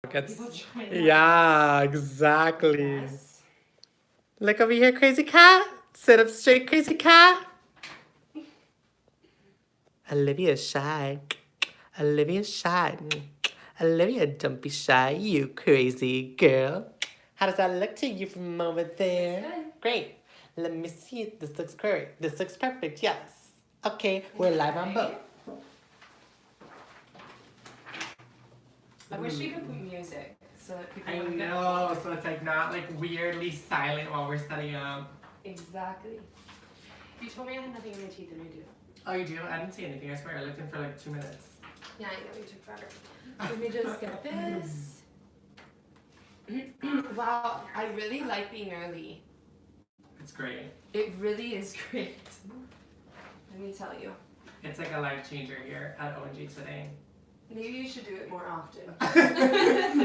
Yeah, exactly. Yes. Look over here, crazy cat. Sit up straight, crazy cat. Olivia's shy. Olivia's shy. Olivia, don't be shy, you crazy girl. How does that look to you from over there? Looks good. Great. Let me see it. This looks great. This looks perfect, yes. Okay, we're live on both. I wish we could put music so that people I wouldn't get know, so it's like not like weirdly silent while we're setting up. Exactly. You told me I had nothing in my teeth and I do. Oh, you do? I didn't see anything. I swear, I looked in for like 2 minutes. Yeah, I know, you took forever. Let me just get this. Wow, I really like being early. It's great. It really is great. Let me tell you. It's like a life changer here at ONG today. Maybe you should do it more often. Let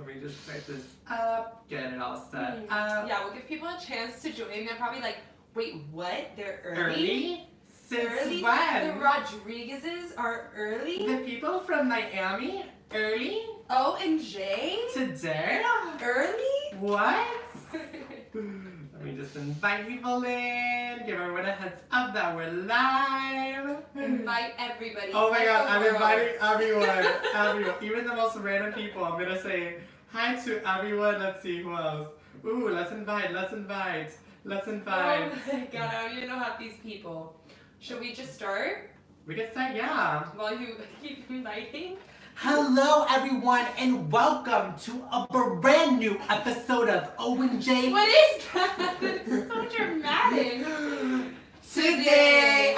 me just start this up, get it all set up. Yeah, we'll give people a chance to join. They're probably like, wait, what? They're early? Early? Since Early? when? The Rodriguezes are early? The people from Miami? Early? O and J? Today? Early? What? Let me just invite people in, give everyone a heads up that we're live. Invite everybody. Oh my god, I'm World. inviting everyone, even the most random people. I'm gonna say hi to everyone. Let's see who else. Ooh, let's invite. Oh my god, I don't even know half these people. Should we just start We can start, yeah. while you keep inviting? Hello, everyone, and welcome to a brand new episode of ONJ. What is that? It's so dramatic. Today.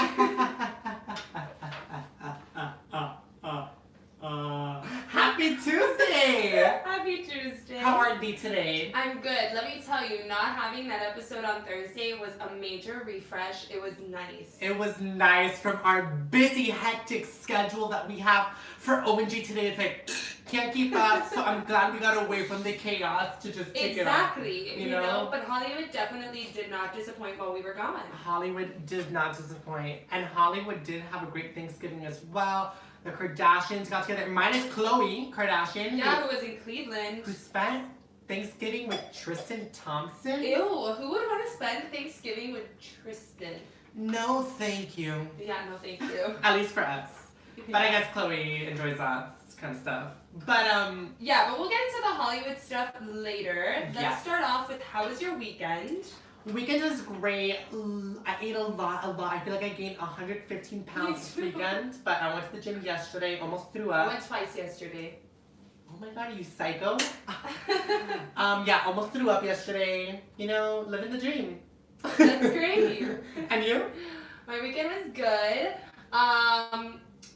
Happy Tuesday. Happy Tuesday. How are you today? I'm good. Let me tell you, not having that episode on Thursday was a major refresh. It was nice. It was nice from our busy, hectic schedule that we have for ONG today. It's like, can't keep up, so I'm glad we got away from the chaos to just take it off. Exactly. You know, but Hollywood definitely did not disappoint while we were gone. Hollywood did not disappoint. And Hollywood did have a great Thanksgiving as well. The Kardashians got together, minus Khloe Kardashian. Yeah, who was in Cleveland. Who spent Thanksgiving with Tristan Thompson. Ew, who would want to spend Thanksgiving with Tristan? No, thank you. Yeah, no thank you. At least for us. But I guess Khloe enjoys that kind of stuff. But yeah, but we'll get into the Hollywood stuff later. Let's Yes. start off with how was your weekend? Weekend was great. I ate a lot. I feel like I gained 115 pounds this weekend. But I went to the gym yesterday, almost threw I up. went twice yesterday. Oh my god, are you psycho? Yeah, almost threw up yesterday. You know, living the dream. That's great. And you? My weekend was good.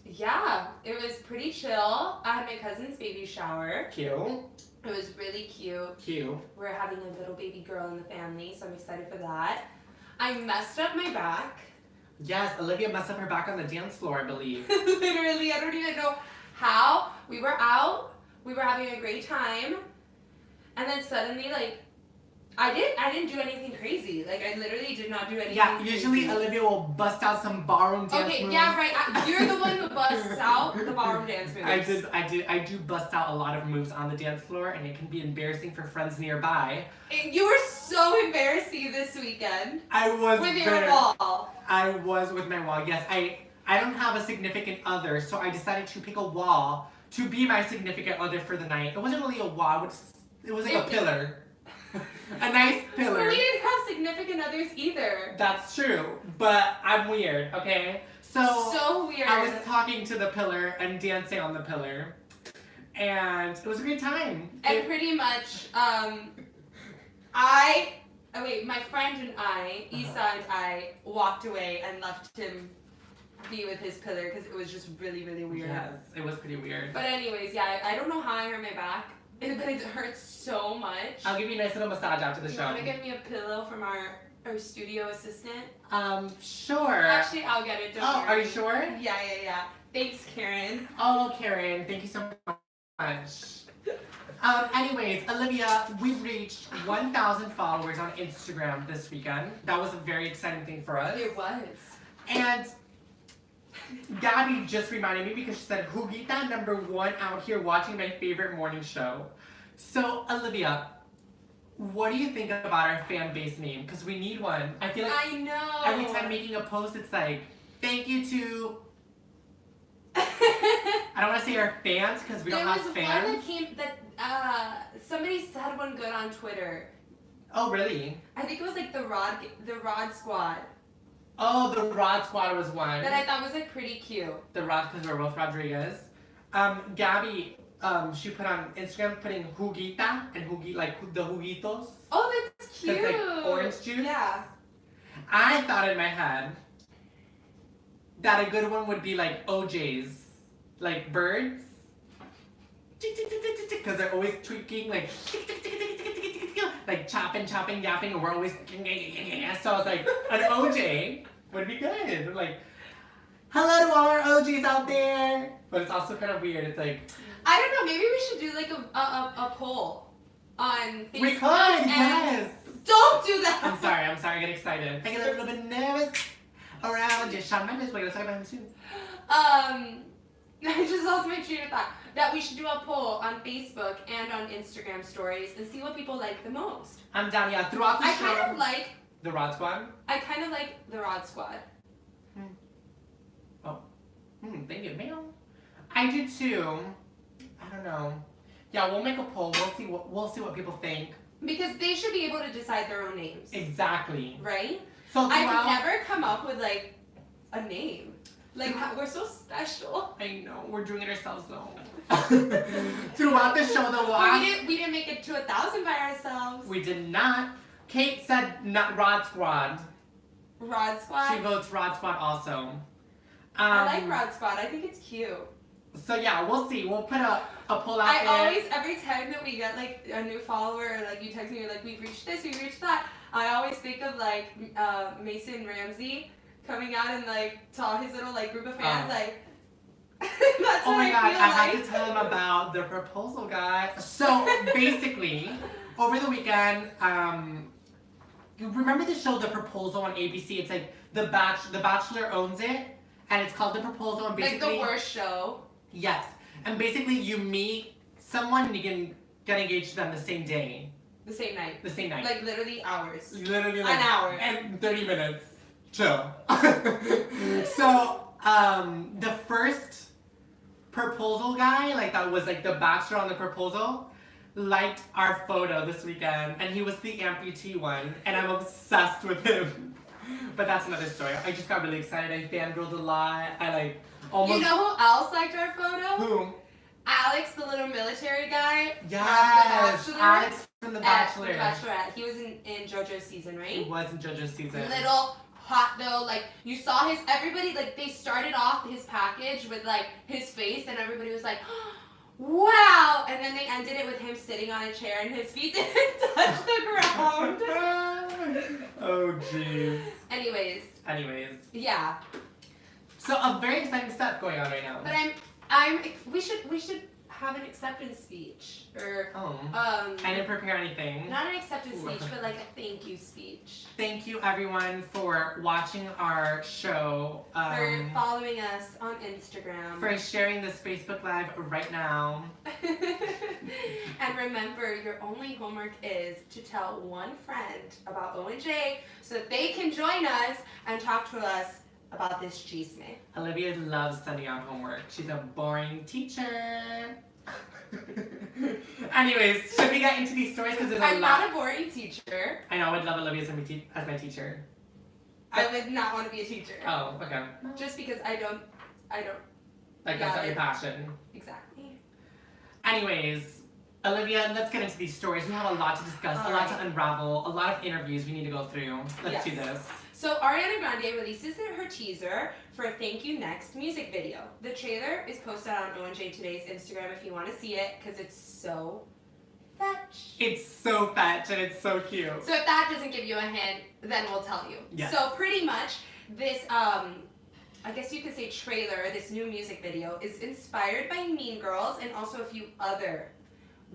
Yeah, it was pretty chill. I had my cousin's baby shower. Cute. It was really cute. Cute. We're having a little baby girl in the family, so I'm excited for that. I messed up my back. Yes, Olivia messed up her back on the dance floor, I believe. Literally, I don't even know how. We were out, we were having a great time, and then suddenly, like, I didn't do anything crazy. Like, I literally did not do anything Yeah, crazy. usually Olivia will bust out some ballroom dance Okay, moves. yeah, right. You're the one who busts out the ballroom dance moves. I do bust out a lot of moves on the dance floor, and it can be embarrassing for friends nearby. You were so embarrassing this weekend. I was With your wall. I was with my wall. Yes, I don't have a significant other, so I decided to pick a wall to be my significant other for the night. It wasn't really a wall. It was like a pillar. A nice pillar. But we didn't have significant others either. That's true, but I'm weird, okay? So weird. I was talking to the pillar and dancing on the pillar, and it was a great time. And pretty much, my friend and I, Isa and I, walked away and left him be with his pillar because it was just really, really weird. Yes, it was pretty weird. But anyways, yeah, I don't know how I hurt my back, but it hurts so much. I'll give you a nice little massage after the You show. want to get me a pillow from our studio assistant? Sure. Actually, I'll get it. Don't worry. Are you sure? Yeah. Thanks, Karen. Oh, Karen, thank you so much. Anyways, Olivia, we reached 1,000 followers on Instagram this weekend. That was a very exciting thing for us. It was. And Gabby just reminded me because she said, Hugita #1 out here watching my favorite morning show. So, Olivia, what do you think about our fan base name? Because we need one. I feel like I know. every time making a post, it's like, thank you to... I don't want to say our fans because we don't have fans. There was one that somebody said one good on Twitter. Oh, really? I think it was like the Rod Squad. Oh, the Rod Squad was one. That I thought was like pretty cute. The Rod, because we're both Rodriguez. Gabby, she put on Instagram putting Hugita and like the Jugitos. Oh, that's cute. It's like orange juice. Yeah. I thought in my head that a good one would be like OJs, like birds. Because they're always tweaking, like chopping, yapping, and we're always so I was like, an OJ would be good. Like, hello to all our OJs out there. But it's also kind of weird. It's like, I don't know, maybe we should do like a poll on Facebook. We could, yes. Don't do that. I'm sorry, I get excited. I get a little bit nervous around just Shawn Mendes. We're gonna talk about him soon. I just lost my train of thought. That we should do a poll on Facebook and on Instagram stories and see what people like the most. I'm down, yeah. Throughout the show. I kind of like the Rod Squad. I kind of like the Rod Squad. Oh. Thank you, ma'am. I do too. I don't know. Yeah, we'll make a poll. We'll see what people think. Because they should be able to decide their own names. Exactly. Right? So I've never come up with like a name. Like, we're so special. I know, we're doing it ourselves though. Throughout the show though, we didn't make it to 1,000 by ourselves. We did not. Kate said not Rod Squad. Rod Squad? She votes Rod Squad also. I like Rod Squad. I think it's cute. So yeah, we'll see. We'll put a poll out there. I always, every time that we get like a new follower, or like you text me, like we've reached this, we've reached that, I always think of like Mason Ramsey coming out and like to all his little like group of fans, like that's oh what my god, feel I like. have to tell him about the proposal guy. So basically, over the weekend, you remember the show The Proposal on ABC? It's like the Bachelor owns it, and it's called The Proposal, and basically like the worst show. Yes, and basically you meet someone and you can get engaged to them the same day. The same night. The same night. Like literally hours. Literally like an hour. And 30 minutes. Chill. So, the first proposal guy, like that was like the bachelor on the proposal, liked our photo this weekend, and he was the amputee one, and I'm obsessed with him. But that's another story. I just got really excited. I fangirled a lot. I like almost. You know who else liked our photo? Who? Alex, the little military guy. Yes, Alex from The Bachelor. The Bachelorette. He was in JoJo's season, right? He was in JoJo's season. Little hot though, like you saw his. Everybody like they started off his package with like his face, and everybody was like, "Wow!" And then they ended it with him sitting on a chair, and his feet didn't touch the ground. Oh jeez. Anyways. Yeah. So a very exciting stuff going on right now. But we should have an acceptance speech or I didn't prepare anything. Not an acceptance speech, but like a thank you speech. Thank you everyone for watching our show. For following us on Instagram. For sharing this Facebook Live right now. And remember, your only homework is to tell one friend about O&J so that they can join us and talk to us about this chisme. Olivia loves sending out homework. She's a boring teacher. Anyways, should we get into these stories? Because there's a lot. I'm not a boring teacher. I know, I would love Olivia as my teacher. I would not want to be a teacher. Oh, okay. Just because I don't. Like, that's not your passion. Exactly. Anyways, Olivia, let's get into these stories. We have a lot to discuss, a lot to unravel, a lot of interviews we need to go through. Let's do this. So Ariana Grande releases her teaser for Thank You Next music video. The trailer is posted on O&J Today's Instagram if you want to see it, because it's so fetch. It's so fetch and it's so cute. So if that doesn't give you a hint, then we'll tell you. Yes. So pretty much this, I guess you could say trailer, this new music video, is inspired by Mean Girls and also a few other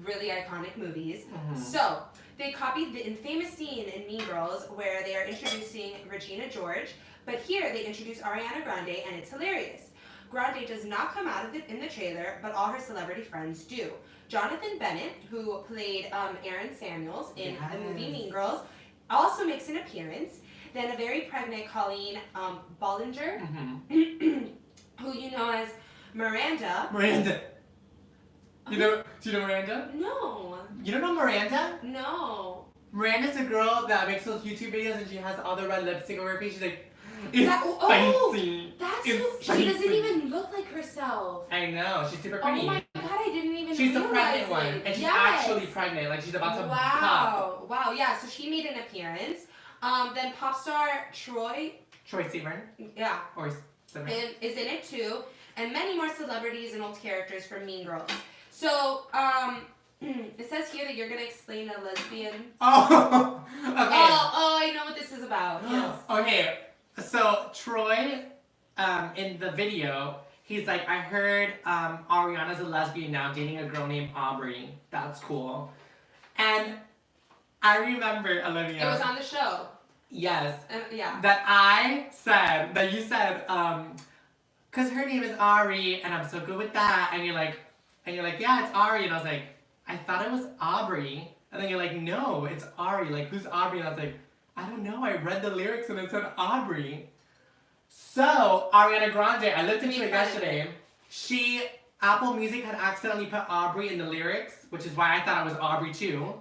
really iconic movies. Mm-hmm. So they copied the infamous scene in Mean Girls where they are introducing Regina George, But here they introduce Ariana Grande, and it's hilarious. Grande does not come out of it in the trailer, but all her celebrity friends do. Jonathan Bennett, who played Aaron Samuels in the movie Mean Girls, also makes an appearance. Then a very pregnant Colleen Ballinger, who you know as Miranda. Miranda. Do you know Miranda? No. You don't know Miranda? No. Miranda's a girl that makes those YouTube videos and she has all the red lipstick over her face. She's like, it's spicy. That's it's who. spicy. She doesn't even look like herself. I know. She's super pretty. Oh my god, I didn't even She's the realize pregnant one. it. And she's Yes. actually pregnant. Like she's about to pop. Wow, yeah, so she made an appearance. Then pop star Troy Sivan. Yeah. Or Sivan. And is in it too. And many more celebrities and old characters from Mean Girls. So, it says here that you're gonna explain a lesbian. Oh, okay. Oh, I know what this is about. Yes. Okay, so Troy, in the video, he's like, I heard Ariana's a lesbian now, dating a girl named Aubrey. That's cool. And I remember, Olivia. It was on the show. Yes. Yeah. That you said, cause her name is Ari, and I'm so good with that. And you're like, yeah, it's Ari. And I was like, I thought it was Aubrey. And then you're like, no, it's Ari. Like, who's Aubrey? And I was like, I don't know. I read the lyrics and it said Aubrey. So, Ariana Grande, I looked into it yesterday. Apple Music had accidentally put Aubrey in the lyrics, which is why I thought it was Aubrey too.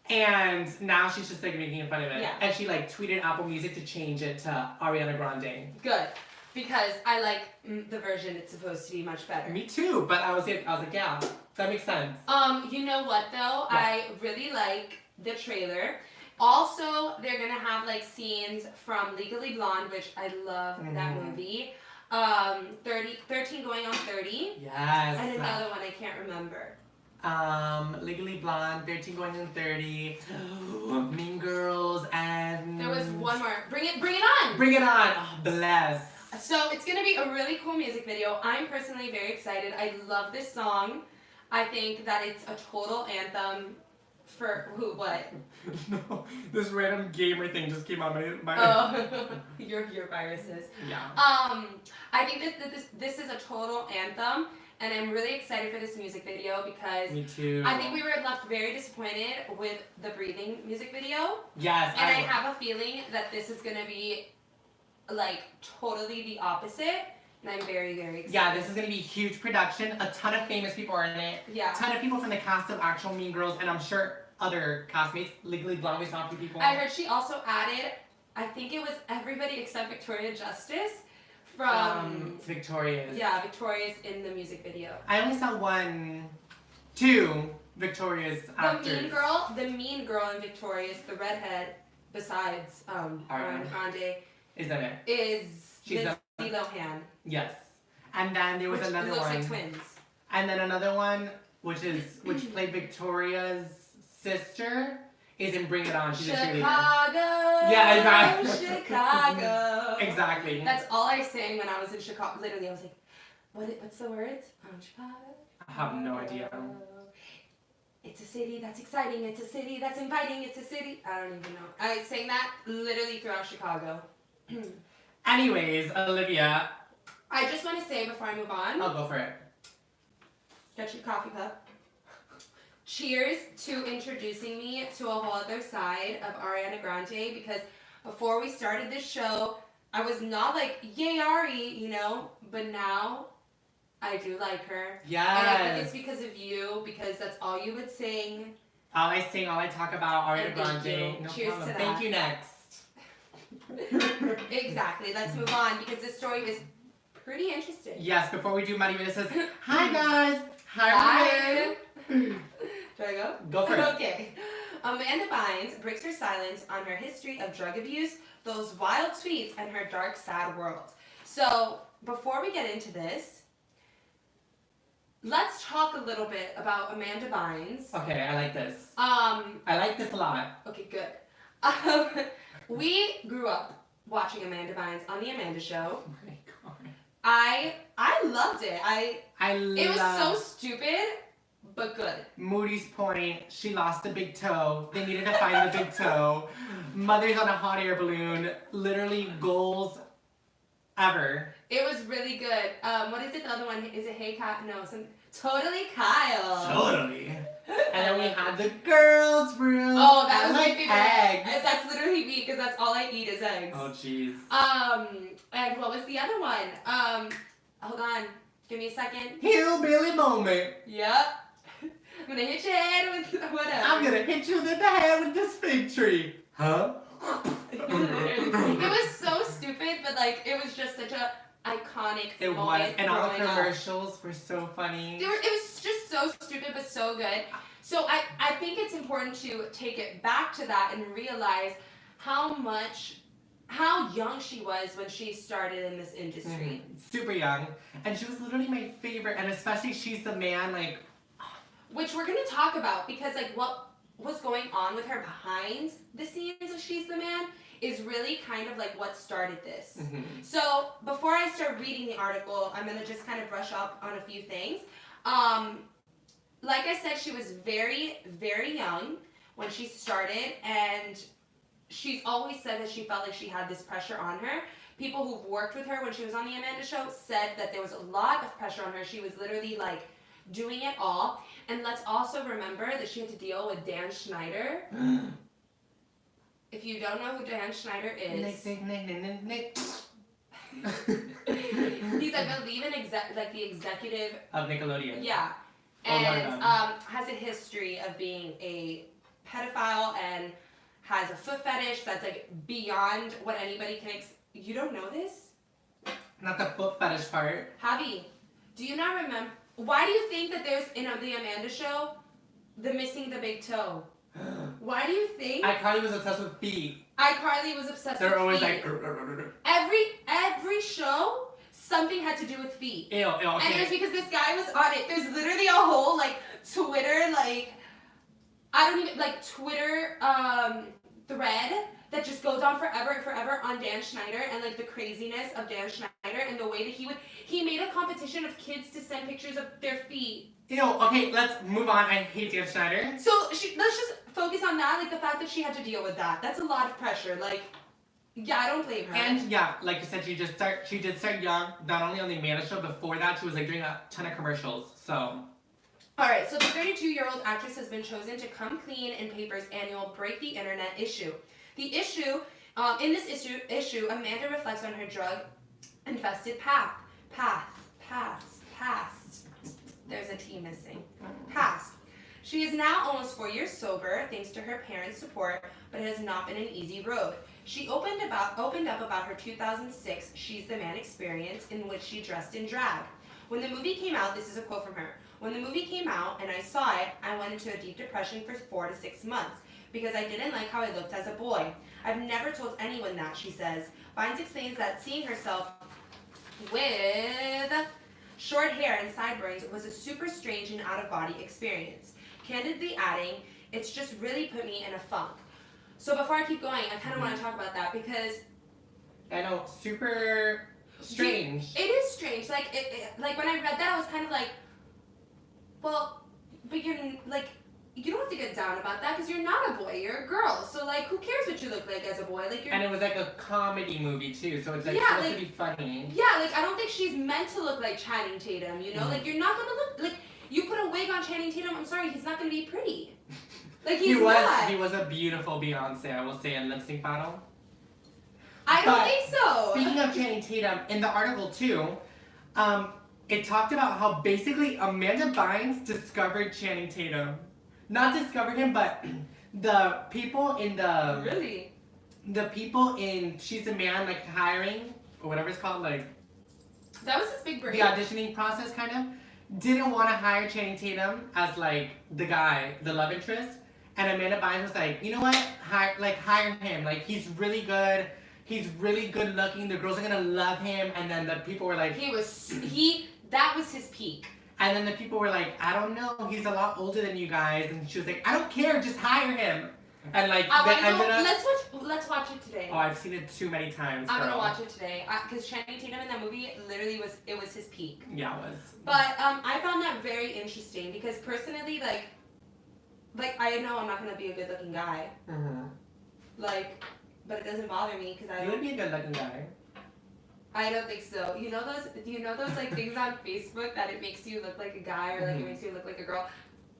And now she's just like making fun of it. Yeah. And she like tweeted Apple Music to change it to Ariana Grande. Good. Because I like the version it's supposed to be much better. Me too, but I was like, yeah, that makes sense. You know what though? Yeah. I really like the trailer. Also, they're gonna have like scenes from Legally Blonde, which I love that movie. 13 Going on 30. Yes. And another one I can't remember. Legally Blonde, 13 Going on 30, Mean Girls, and... There was one more. Bring it on! Bring it on! Oh, bless. So it's gonna be a really cool music video. I'm personally very excited. I love this song. I think that it's a total anthem for who? What? No, this random gamer thing just came on my Oh, your viruses. Yeah. I think that this is a total anthem, and I'm really excited for this music video because Me too. I think we were left very disappointed with the Breathing music video. Yes. And I have a feeling that this is gonna be like totally the opposite, and I'm very, very excited. Yeah, this is gonna be a huge production. A ton of famous people are in it. Yeah. A ton of people from the cast of actual Mean Girls, and I'm sure other castmates. Legally Blonde, we saw a few people. I heard she also added, I think it was everybody except Victoria Justice from Victoria's. Yeah, Victoria's in the music video. I only saw two Victoria's actors. The mean girl in Victoria's, the redhead, besides Ariana Grande, is that it? She's Lindsay Lohan. Yes. And then there was another looks one. like twins. And then another one, which played Victoria's sister, is in Bring It On. She's a cheerleader. Chicago. Yeah, exactly. Chicago. Exactly. That's all I sang when I was in Chicago. Literally, I was like, what's the words? Chicago. I have no idea. It's a city that's exciting. It's a city that's inviting. It's a city. I don't even know. I sang that literally throughout Chicago. Anyways, Olivia. I just want to say before I move on. I'll go for it. Get your coffee cup. Cheers to introducing me to a whole other side of Ariana Grande, because before we started this show, I was not like, yay Ari, you know, but now I do like her. Yes. And I think it's because of you, because that's all you would sing. All I sing, all I talk about, Ariana Grande. No Cheers problem. to that. Thank you, next. Exactly. Let's move on, because this story is pretty interesting. Yes, before we do Muddy Minute says, hi guys. Hi. Do I go? Go for it. Okay. Amanda Bynes breaks her silence on her history of drug abuse, those wild tweets, and her dark, sad world. So, before we get into this, let's talk a little bit about Amanda Bynes. Okay, I like this. I like this a lot. Okay, good. We grew up watching Amanda Bynes on the Amanda Show. Oh my God. I loved it. It was so stupid, but good. Moody's point, she lost a big toe. They needed to find the big toe. Mother's on a hot air balloon. Literally goals ever. It was really good. What is it? The other one? Is it Hey Kyle? No, Totally Kyle. Totally. And then we had the girls' room. Oh, that was my like favorite. eggs. That's literally me because that's all I eat is eggs. Oh, jeez. And what was the other one? Hold on. Give me a second. Hillbilly moment. Yep. I'm gonna hit your head with whatever. I'm gonna hit you in the head with this fig tree. Huh? It was so stupid, but like it was just such a iconic It moment. was, and all the growing up. commercials were so funny. It was just so stupid, but so good. So I think it's important to take it back to that and realize how young she was when she started in this industry. Super young, and she was literally my favorite, and especially She's the Man, like. Which we're gonna talk about because like what was going on with her behind the scenes of She's the Man is really kind of like what started this. So before I start reading the article, I'm gonna just kind of brush up on a few things. Like I said, she was very, very young when she started, and she's always said that she felt like she had this pressure on her. People who've worked with her when she was on the Amanda Show said that there was a lot of pressure on her. She was literally like doing it all. And let's also remember that she had to deal with Dan Schneider. If you don't know who Dan Schneider is, Nick. he's I believe the executive Of Nickelodeon. Yeah, and has a history of being a pedophile and has a foot fetish that's like beyond what anybody can. You don't know this? Not the foot fetish part. Javi, do you not remember? Why do you think that there's in the Amanda Show, the missing the big toe? Why do you think? iCarly was obsessed with feet. iCarly was obsessed They're with always feet. like. Every show, something had to do with feet. Ew, okay. And it was because this guy was on it. There's literally a whole like Twitter Twitter thread that just goes on forever on Dan Schneider and like the craziness of Dan Schneider and the way that he made a competition of kids to send pictures of their feet. Ew, okay, let's move on. I hate Dan Schneider. So let's just focus on that, like the fact that she had to deal with that. That's a lot of pressure. Like, yeah, I don't blame her. And yeah, like you said, she did start young, not only on the Amanda Show, before that she was like doing a ton of commercials, so. Alright, so the 32-year-old actress has been chosen to come clean in Paper's annual Break the Internet issue. The issue, in this issue, Amanda reflects on her drug-infested past. There's a T missing. Past. She is now almost 4 years sober, thanks to her parents' support, but it has not been an easy road. She opened up about her 2006 She's the Man experience in which she dressed in drag. When the movie came out, this is a quote from her, "When the movie came out and I saw it, I went into a deep depression for 4 to 6 months because I didn't like how I looked as a boy. I've never told anyone that," she says. Bynes explains that seeing herself with short hair and sideburns was a super strange and out-of-body experience. Candidly adding, "It's just really put me in a funk." So before I keep going, I kind of want to talk about that because I know, super strange. It is strange. Like like when I read that, I was kind of like, well, but you're like, you don't have to get down about that because you're not a boy, you're a girl. So like, who cares what you look like as a boy? Like you're. And it was like a comedy movie too, so it's like Yeah, supposed like- to be funny. Yeah, like I don't think she's meant to look like Channing Tatum. You know, like you're not gonna look like you put a wig on Channing Tatum. I'm sorry, he's not gonna be pretty. Like he's not. He was a beautiful Beyonce, I will say, in lip sync battle. I don't But think so. Speaking of Channing Tatum, in the article too, it talked about how basically Amanda Bynes discovered Channing Tatum. Not discovered him, but the people in the Really? the people in She's a Man, like hiring or whatever it's called, like That was his big break. the auditioning process, kind of didn't want to hire Channing Tatum as like the guy, the love interest, and Amanda Bynes was like, you know what, hire him. Like he's really good. He's really good looking. The girls are gonna love him. And then the people were like, That was his peak. And then the people were like, I don't know, he's a lot older than you guys. And she was like, I don't care, just hire him. And like, let's watch it today. Oh, I've seen it too many times. I'm gonna watch it today because Channing Tatum in that movie literally was his peak. Yeah, it was. But I found that very interesting because personally, like I know I'm not gonna be a good-looking guy. Mm-hmm. Like, but it doesn't bother me because I. You would be a good-looking guy. I don't think so. You know those like things on Facebook that it makes you look like a guy or like it makes you look like a girl.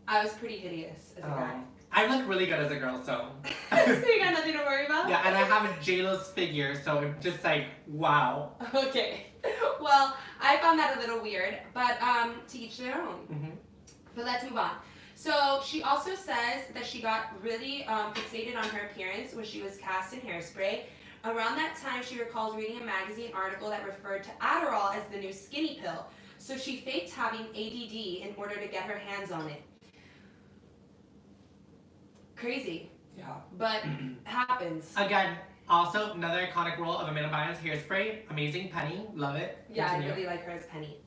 I was pretty hideous as a guy. I look really good as a girl, so. So you got nothing to worry about? Yeah, and I have a J-Lo's figure, so it's just like, wow. Okay. Well, I found that a little weird, but to each their own. Mm-hmm. But let's move on. So she also says that she got really fixated on her appearance when she was cast in Hairspray. Around that time, she recalls reading a magazine article that referred to Adderall as the new skinny pill. So she faked having ADD in order to get her hands on it. Crazy. Yeah. But happens. Again, also another iconic role of Amanda Bynes, Hairspray. Amazing Penny. Love it. Yeah, Continue. I really like her as Penny.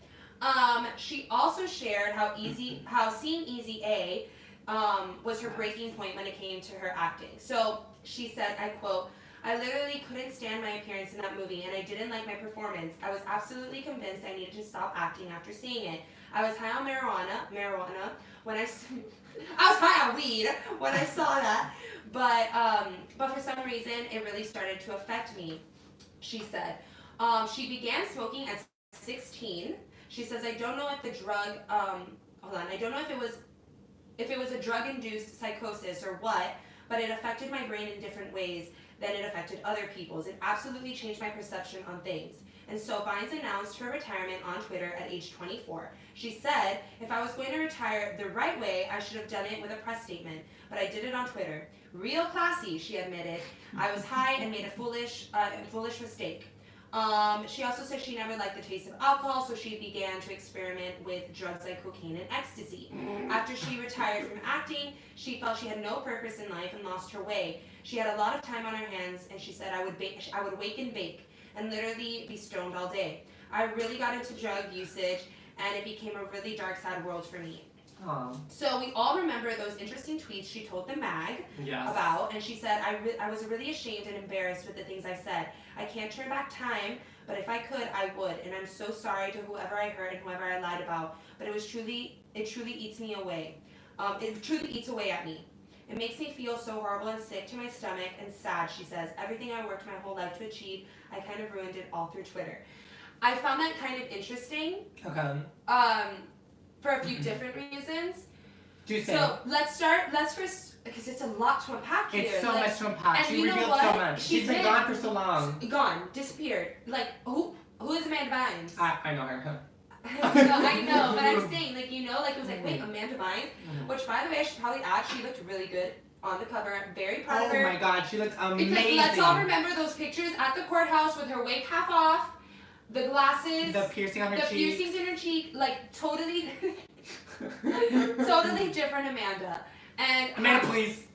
She also shared how seeing Easy A was her breaking point when it came to her acting. So she said, I quote, "I literally couldn't stand my appearance in that movie and I didn't like my performance. I was absolutely convinced I needed to stop acting after seeing it. I was high on marijuana when I was high on weed when I saw that, but for some reason it really started to affect me," she said. She began smoking at 16. She says, "I don't know if the drug, I don't know if it was a drug-induced psychosis or what, but it affected my brain in different ways than it affected other people's. It absolutely changed my perception on things." And so Bynes announced her retirement on Twitter at age 24. She said, "If I was going to retire the right way, I should have done it with a press statement, but I did it on Twitter. Real classy," she admitted. "I was high and made a foolish mistake." She also said she never liked the taste of alcohol, so she began to experiment with drugs like cocaine and ecstasy. After she retired from acting, she felt she had no purpose in life and lost her way. She had a lot of time on her hands, and she said, I would wake and bake and literally be stoned all day. I really got into drug usage, and it became a really dark, sad world for me." Aww. So we all remember those interesting tweets she told the mag about, and she said, I was really ashamed and embarrassed with the things I said. I can't turn back time, but if I could, I would, and I'm so sorry to whoever I hurt and whoever I lied about, but it truly eats me away. It truly eats away at me. It makes me feel so horrible and sick to my stomach and sad," she says. "Everything I worked my whole life to achieve, I kind of ruined it all through Twitter." I found that kind of interesting. Okay. For a few different reasons. Do say. So let's first, because it's a lot to unpack here. It's so much to unpack. She revealed so much. She's been gone for so long. Gone, disappeared. Like, who is Amanda Bynes? I know her. I know, but I'm saying, like, it was like, wait, Amanda Bynes? Which, by the way, I should probably add, she looked really good on the cover. I'm very proud of her. Oh my god, she looked amazing. Because let's all remember those pictures at the courthouse with her wig half off, the glasses, the piercing on her cheek. The piercings in her cheek, like, totally different Amanda. And Amanda, please.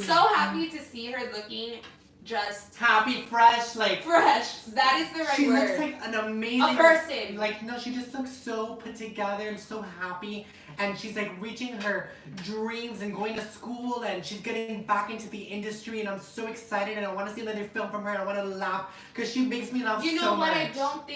So happy to see her looking just happy, fresh. Fresh. That is the right she word. She looks like an amazing person. She just looks so put together and so happy. And she's like reaching her dreams and going to school, and she's getting back into the industry, and I'm so excited, and I want to see another film from her, and I want to laugh because she makes me laugh so much. You know what? I don't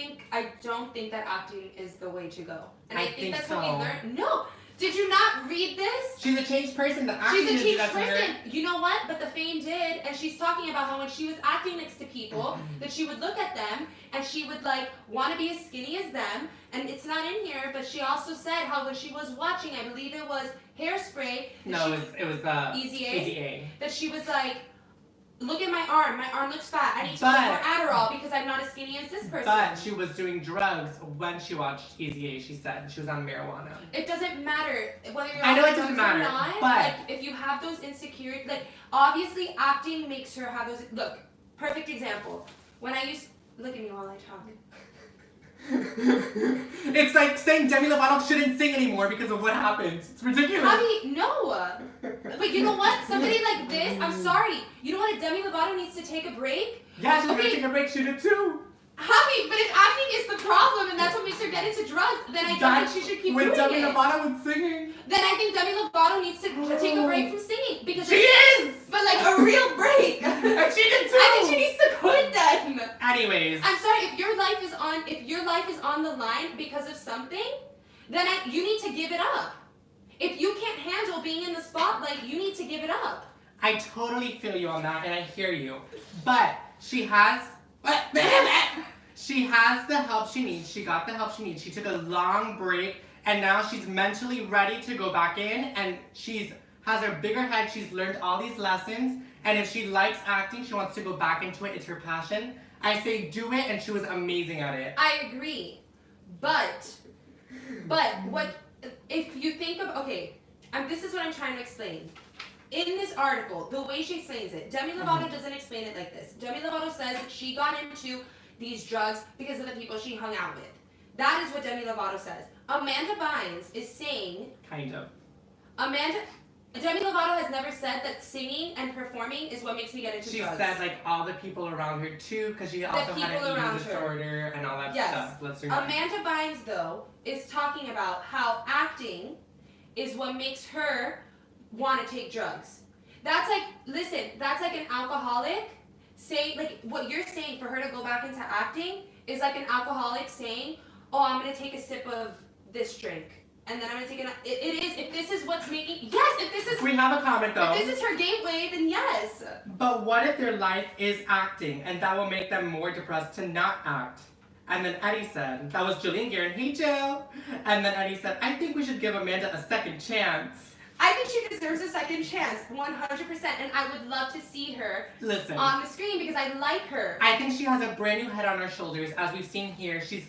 think that acting is the way to go. And I think that's what we learned. No. Did you not read this? She's a changed person. The acting She's a changed person. person. You know what? But the fame did, and she's talking about how when she was acting next to people, that she would look at them and she would want to be as skinny as them. And it's not in here, but she also said how when she was watching, I believe it was Hairspray. No, it was Easy A. Easy A. That she was like, look at my arm. My arm looks fat. I need to take more Adderall because I'm not as skinny as this person. But she was doing drugs when she watched Easy A. She said she was on marijuana. It doesn't matter whether you're on drugs or not. But if you have those insecurities, obviously acting makes her have those. Look, perfect example. When I used look at me while I talk. It's like saying Demi Lovato shouldn't sing anymore because of what happened. It's ridiculous. Javi, no. But you know what? Somebody like this, I'm sorry. You know what? If Demi Lovato needs to take a break. Yeah, she's gonna take a break. She did too. Javi, but if acting is the problem and that's what makes her get into drugs, then then I don't think she should keep doing it. With Demi Lovato and singing. Then I think Demi Lovato needs to take a break from singing because She is! But like a real break. And she did too! I think she needs to quit then. Anyways. I'm sorry, if your life is on the line because of something, then you need to give it up. If you can't handle being in the spotlight, you need to give it up. I totally feel you on that, and I hear you. But she has the help she needs. She got the help she needs. She took a long break, and now she's mentally ready to go back in, and has her bigger head. She's learned all these lessons, and if she likes acting, she wants to go back into it. It's her passion. I say do it, and she was amazing at it. I agree, but what if you think of this is what I'm trying to explain. In this article, the way she explains it, Demi Lovato doesn't explain it like this. Demi Lovato says that she got into these drugs because of the people she hung out with. That is what Demi Lovato says. Amanda Bynes is saying... Kind of. Demi Lovato has never said that singing and performing is what makes me get into drugs. She said like all the people around her too, because she also had an eating disorder and all that stuff. Let's remember. Amanda Bynes, though, is talking about how acting is what makes her want to take drugs. That's like an alcoholic saying, like what you're saying for her to go back into acting is like an alcoholic saying, oh, I'm going to take a sip of this drink. And then I'm going to take it is, if this is what's making, if this is... We have a comment though. If this is her gateway, then yes. But what if their life is acting and that will make them more depressed to not act? And then Eddie said, that was Julian Guerin, hey Jill. And then Eddie said, I think we should give Amanda a second chance. I think she deserves a second chance, 100%, and I would love to see her on the screen because I like her. I think she has a brand new head on her shoulders, as we've seen here. She's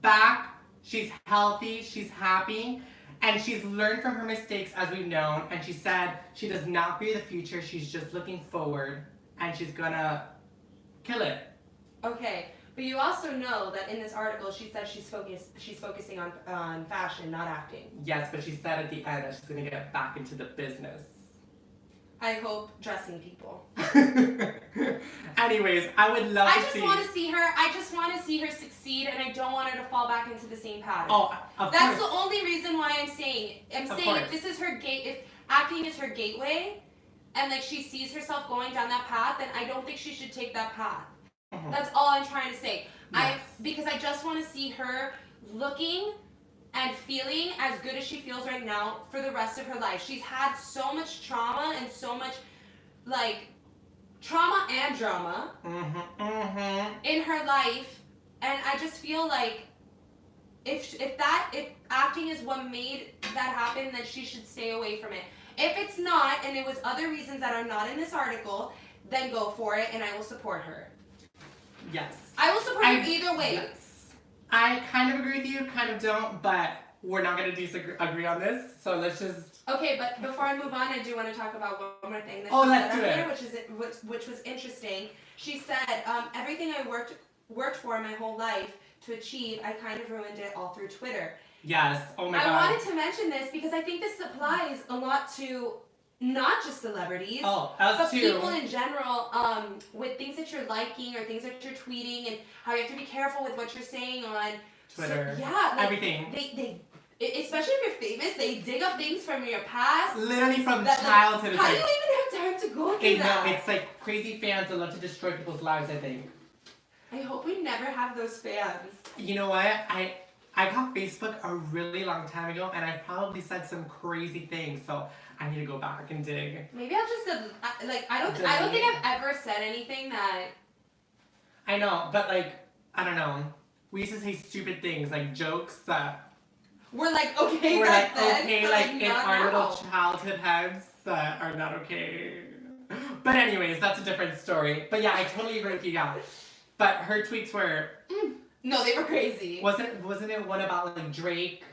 back, she's healthy, she's happy, and she's learned from her mistakes as we've known, and she said she does not fear the future, she's just looking forward, and she's gonna kill it. Okay. But you also know that in this article, she says she's focusing on fashion, not acting. Yes, but she said at the end that she's going to get back into the business. I hope dressing people. Anyways, I would love to see... I just want to see her succeed, and I don't want her to fall back into the same pattern. Oh, of course. That's the only reason why I'm saying if this is her if acting is her gateway, and like she sees herself going down that path, then I don't think she should take that path. That's all I'm trying to say. Yes. Because I just want to see her looking and feeling as good as she feels right now for the rest of her life. She's had so much trauma and so much, like, trauma and drama in her life, and I just feel like if acting is what made that happen, then she should stay away from it. If it's not, and it was other reasons that are not in this article, then go for it, and I will support her. Yes. I will support her either way. Yes. I kind of agree with you, kind of don't, but we're not going to agree on this, so let's just... Okay, but before I move on, I do want to talk about one more thing that let's do it. Which was interesting. She said, everything I worked for my whole life to achieve, I kind of ruined it all through Twitter. Yes, oh my God. I wanted to mention this because I think this applies a lot to not just celebrities, but people in general, with things that you're liking or things that you're tweeting, and how you have to be careful with what you're saying on Twitter. Like, everything. They especially if you're famous, they dig up things from your past. Literally from childhood. How do you even have time to go through that? No, it's like crazy fans that love to destroy people's lives, I think. I hope we never have those fans. You know what? I got Facebook a really long time ago, and I probably said some crazy things, so I need to go back and dig. Maybe I'll just I don't think I've ever said anything that. I know, but like I don't know. We used to say stupid things like jokes that. We're like okay. We're back like then, okay, but like in our now. little childhood heads that are not okay. But anyways, that's a different story. But yeah, I totally agree with you. Yeah, but her tweets were. No, they were crazy. Wasn't it one about like Drake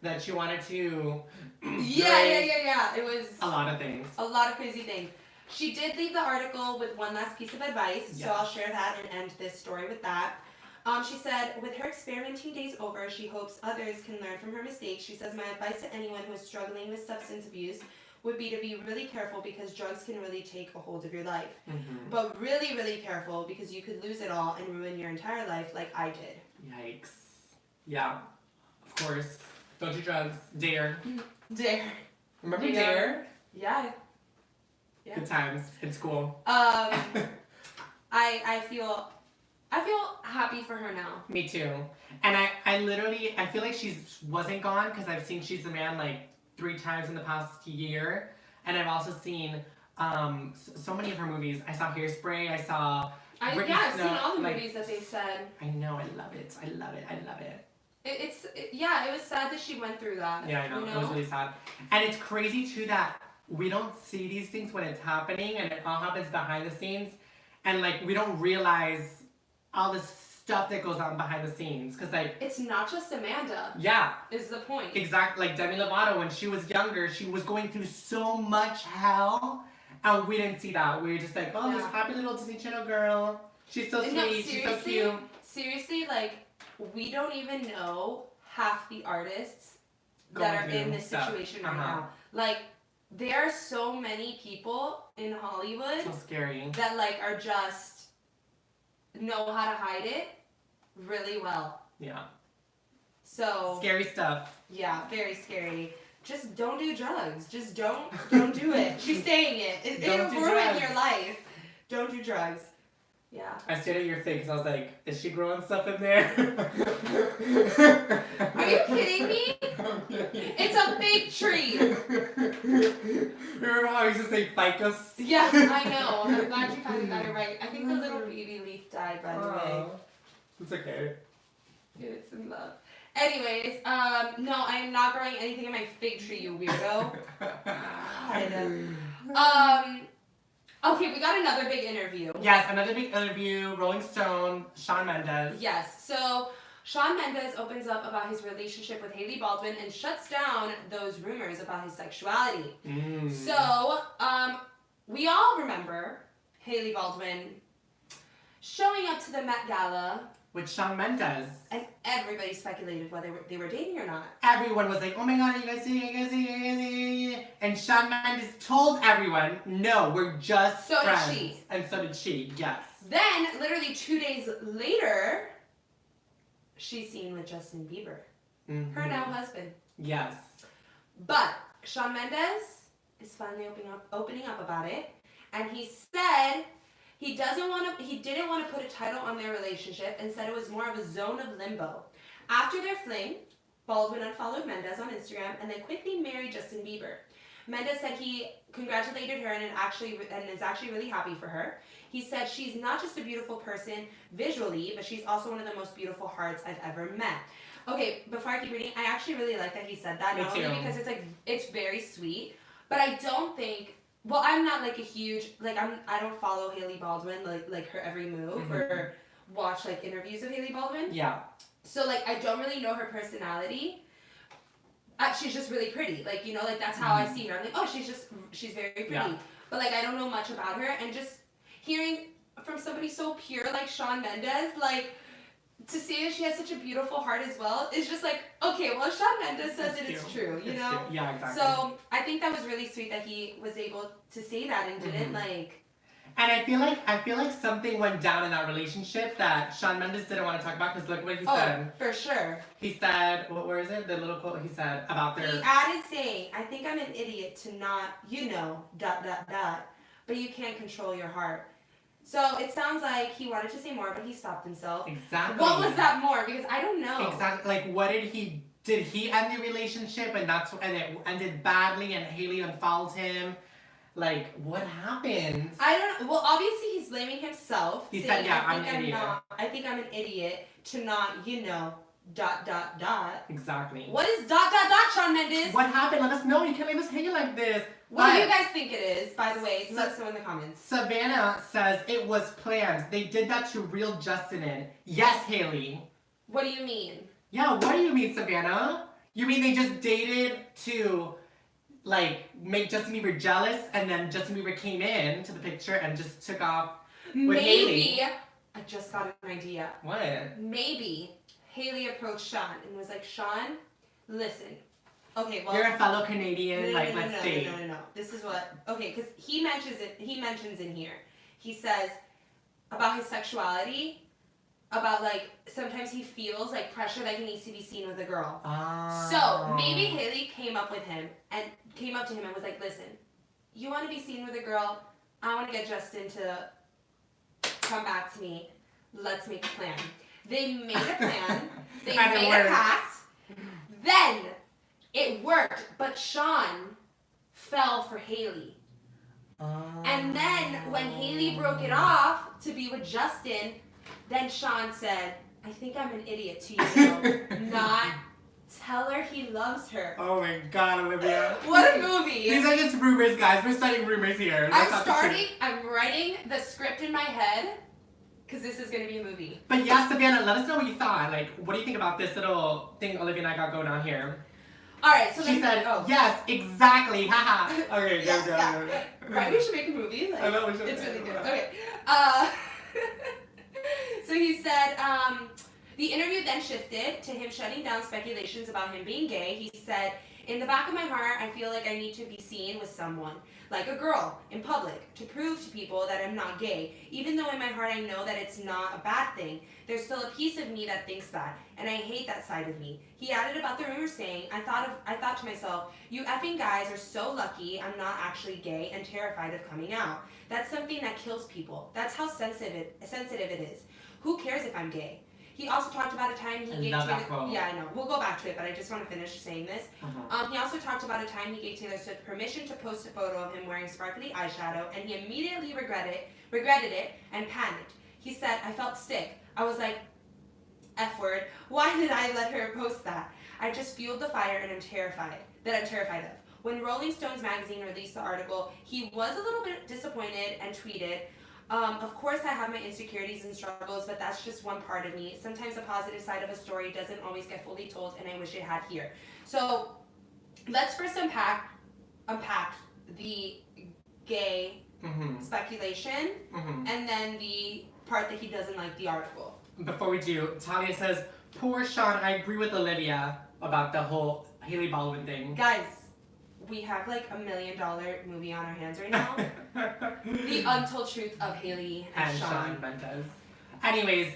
that she wanted to? Yeah. It was a lot of things. A lot of crazy things. She did leave the article with one last piece of advice, so I'll share that and end this story with that. She said, with her experimenting days over, she hopes others can learn from her mistakes. She says, my advice to anyone who is struggling with substance abuse would be to be really careful because drugs can really take a hold of your life. But really, really careful because you could lose it all and ruin your entire life like I did. Yikes. Yeah. Of course. Don't do drugs. Dare. Dare. Remember Yeah. Dare? Yeah. Yeah. Good times in school. I feel happy for her now. Me too. And I literally, I feel like she wasn't gone because I've seen She's the Man like 3 times in the past year. And I've also seen so many of her movies. I saw Hairspray, I saw I've seen all the movies that they said. I know, I love it. I love it. I love it. It was sad that she went through that. Yeah, I know. You It was really sad. And it's crazy too that we don't see these things when it's happening and it all happens behind the scenes. And like we don't realize all this stuff that goes on behind the scenes. Cause like it's not just Amanda. Yeah. Is the point. Exactly. Like Demi Lovato, when she was younger, she was going through so much hell. And we didn't see that. We were just like, oh, this happy little Disney Channel girl. She's so sweet. No, she's so cute. Seriously, like, we don't even know half the artists that are in this situation right now. Like, there are so many people in Hollywood so scary. that, like, are just know how to hide it really well. Yeah. So. Scary stuff. Yeah, very scary. Just don't do drugs. Just don't do it. She's saying it. It'll ruin your life. Don't do drugs. Yeah. I stared at your thing because I was like, is she growing stuff in there? Are you kidding me? It's a fig tree. Remember how I used to say ficus? Yes, I know. I'm glad you finally got it right. I think the little baby leaf died, by the way. It's okay. It's in love. Anyways, no, I am not growing anything in my fig tree, you weirdo. Okay, we got another big interview. Yes, another big interview. Rolling Stone, Shawn Mendes. Yes, so Shawn Mendes opens up about his relationship with Hailey Baldwin and shuts down those rumors about his sexuality. So, we all remember Hailey Baldwin showing up to the Met Gala with Shawn Mendes. And everybody speculated whether they were dating or not. Everyone was like, oh my god, are you guys dating? And Shawn Mendes told everyone, no, we're just friends. So did she. And so did she, yes. Then, literally 2 days later, she's seen with Justin Bieber. Her now husband. Yes. But Shawn Mendes is finally opening up about it. And he said he didn't want to put a title on their relationship and said it was more of a zone of limbo. After their fling, Baldwin unfollowed Mendes on Instagram and then quickly married Justin Bieber. Mendes said he congratulated her and is actually really happy for her. He said she's not just a beautiful person visually, but she's also one of the most beautiful hearts I've ever met. Okay, before I keep reading, I actually really like that he said that. Not only because it's very sweet, but I don't think. Well, I'm not like a huge I don't follow Hailey Baldwin like her every move or watch like interviews of Hailey Baldwin. Yeah. So like I don't really know her personality. She's just really pretty. Like, you know, like that's how I see her. I'm like, oh, she's very pretty. Yeah. But like I don't know much about her, and just hearing from somebody so pure like Shawn Mendes, like to say that she has such a beautiful heart as well is just like, okay, well, if Shawn Mendes says it's true, you know? True. Yeah, exactly. So I think that was really sweet that he was able to say that and didn't like. And I feel like something went down in that relationship that Shawn Mendes didn't want to talk about because look what he said. Oh, for sure. He said, where is it? The little quote he said about their. He added saying, "I think I'm an idiot to not, but you can't control your heart." So it sounds like he wanted to say more, but he stopped himself. Exactly. What was that more? Because I don't know. Exactly. Like, what did he end the relationship and it ended badly and Hailey unfollowed him? Like, what happened? I don't know. Well, obviously he's blaming himself. He said, yeah, I'm an idiot. I think I'm an idiot to not, Exactly. What is ... Shawn Mendes? What happened? Let us know. You can't leave us hanging like this. What do you guys think it is, by the way? Let us know in the comments. Savannah says it was planned. They did that to reel Justin in. Yes, Hailey. What do you mean? Yeah, what do you mean, Savannah? You mean they just dated to, like, make Justin Bieber jealous, and then Justin Bieber came in to the picture and just took off with Hailey? I just got an idea. What? Maybe Hailey approached Shawn and was like, Shawn, listen. Okay, well, you're a fellow Canadian. Let's date. No. This is what. Okay, because he mentions in here. He says about his sexuality. about like sometimes he feels like pressure that he needs to be seen with a girl. Oh. So maybe Haley came up to him and was like, listen, you want to be seen with a girl? I want to get Justin to come back to me. Let's make a plan. They made a plan. They made a pact. Then it worked, but Sean fell for Haley. And then when Haley broke it off to be with Justin, then Sean said, I think I'm an idiot to you, not tell her he loves her. Oh my god, Olivia. What a movie. These are just rumors, guys. We're studying rumors here. I'm writing the script in my head, because this is going to be a movie. But yeah, Savannah, let us know what you thought. Like, what do you think about this little thing Olivia and I got going on here? Alright, so she said, yes, exactly, haha. Okay, go. Right, we should make a movie. Like, I know, we should. It's really good. Okay. So he said, the interview then shifted to him shutting down speculations about him being gay. He said, in the back of my heart, I feel like I need to be seen with someone, like a girl, in public, to prove to people that I'm not gay. Even though in my heart I know that it's not a bad thing, there's still a piece of me that thinks that, and I hate that side of me. He added about the rumors saying, I thought to myself, you effing guys are so lucky I'm not actually gay and terrified of coming out. That's something that kills people. That's how sensitive it is. Who cares if I'm gay? He also talked about a time he gave Taylor. Yeah, I know. We'll go back to it, but I just want to finish saying this. He also talked about a time he gave Taylor Swift permission to post a photo of him wearing sparkly eyeshadow, and he immediately regretted it and panicked. He said, I felt sick. I was like, F word. Why did I let her post that? I just fueled the fire and I'm terrified of. When Rolling Stones magazine released the article, he was a little bit disappointed and tweeted, of course I have my insecurities and struggles, but that's just one part of me. Sometimes the positive side of a story doesn't always get fully told, and I wish it had here. So let's first unpack the gay speculation, and then the part that he doesn't like the article. Before we do, Talia says, poor Sean, I agree with Olivia about the whole Hailey Baldwin thing. Guys, we have like $1 million movie on our hands right now. The untold truth of Hailey and Sean Mendes. Anyways,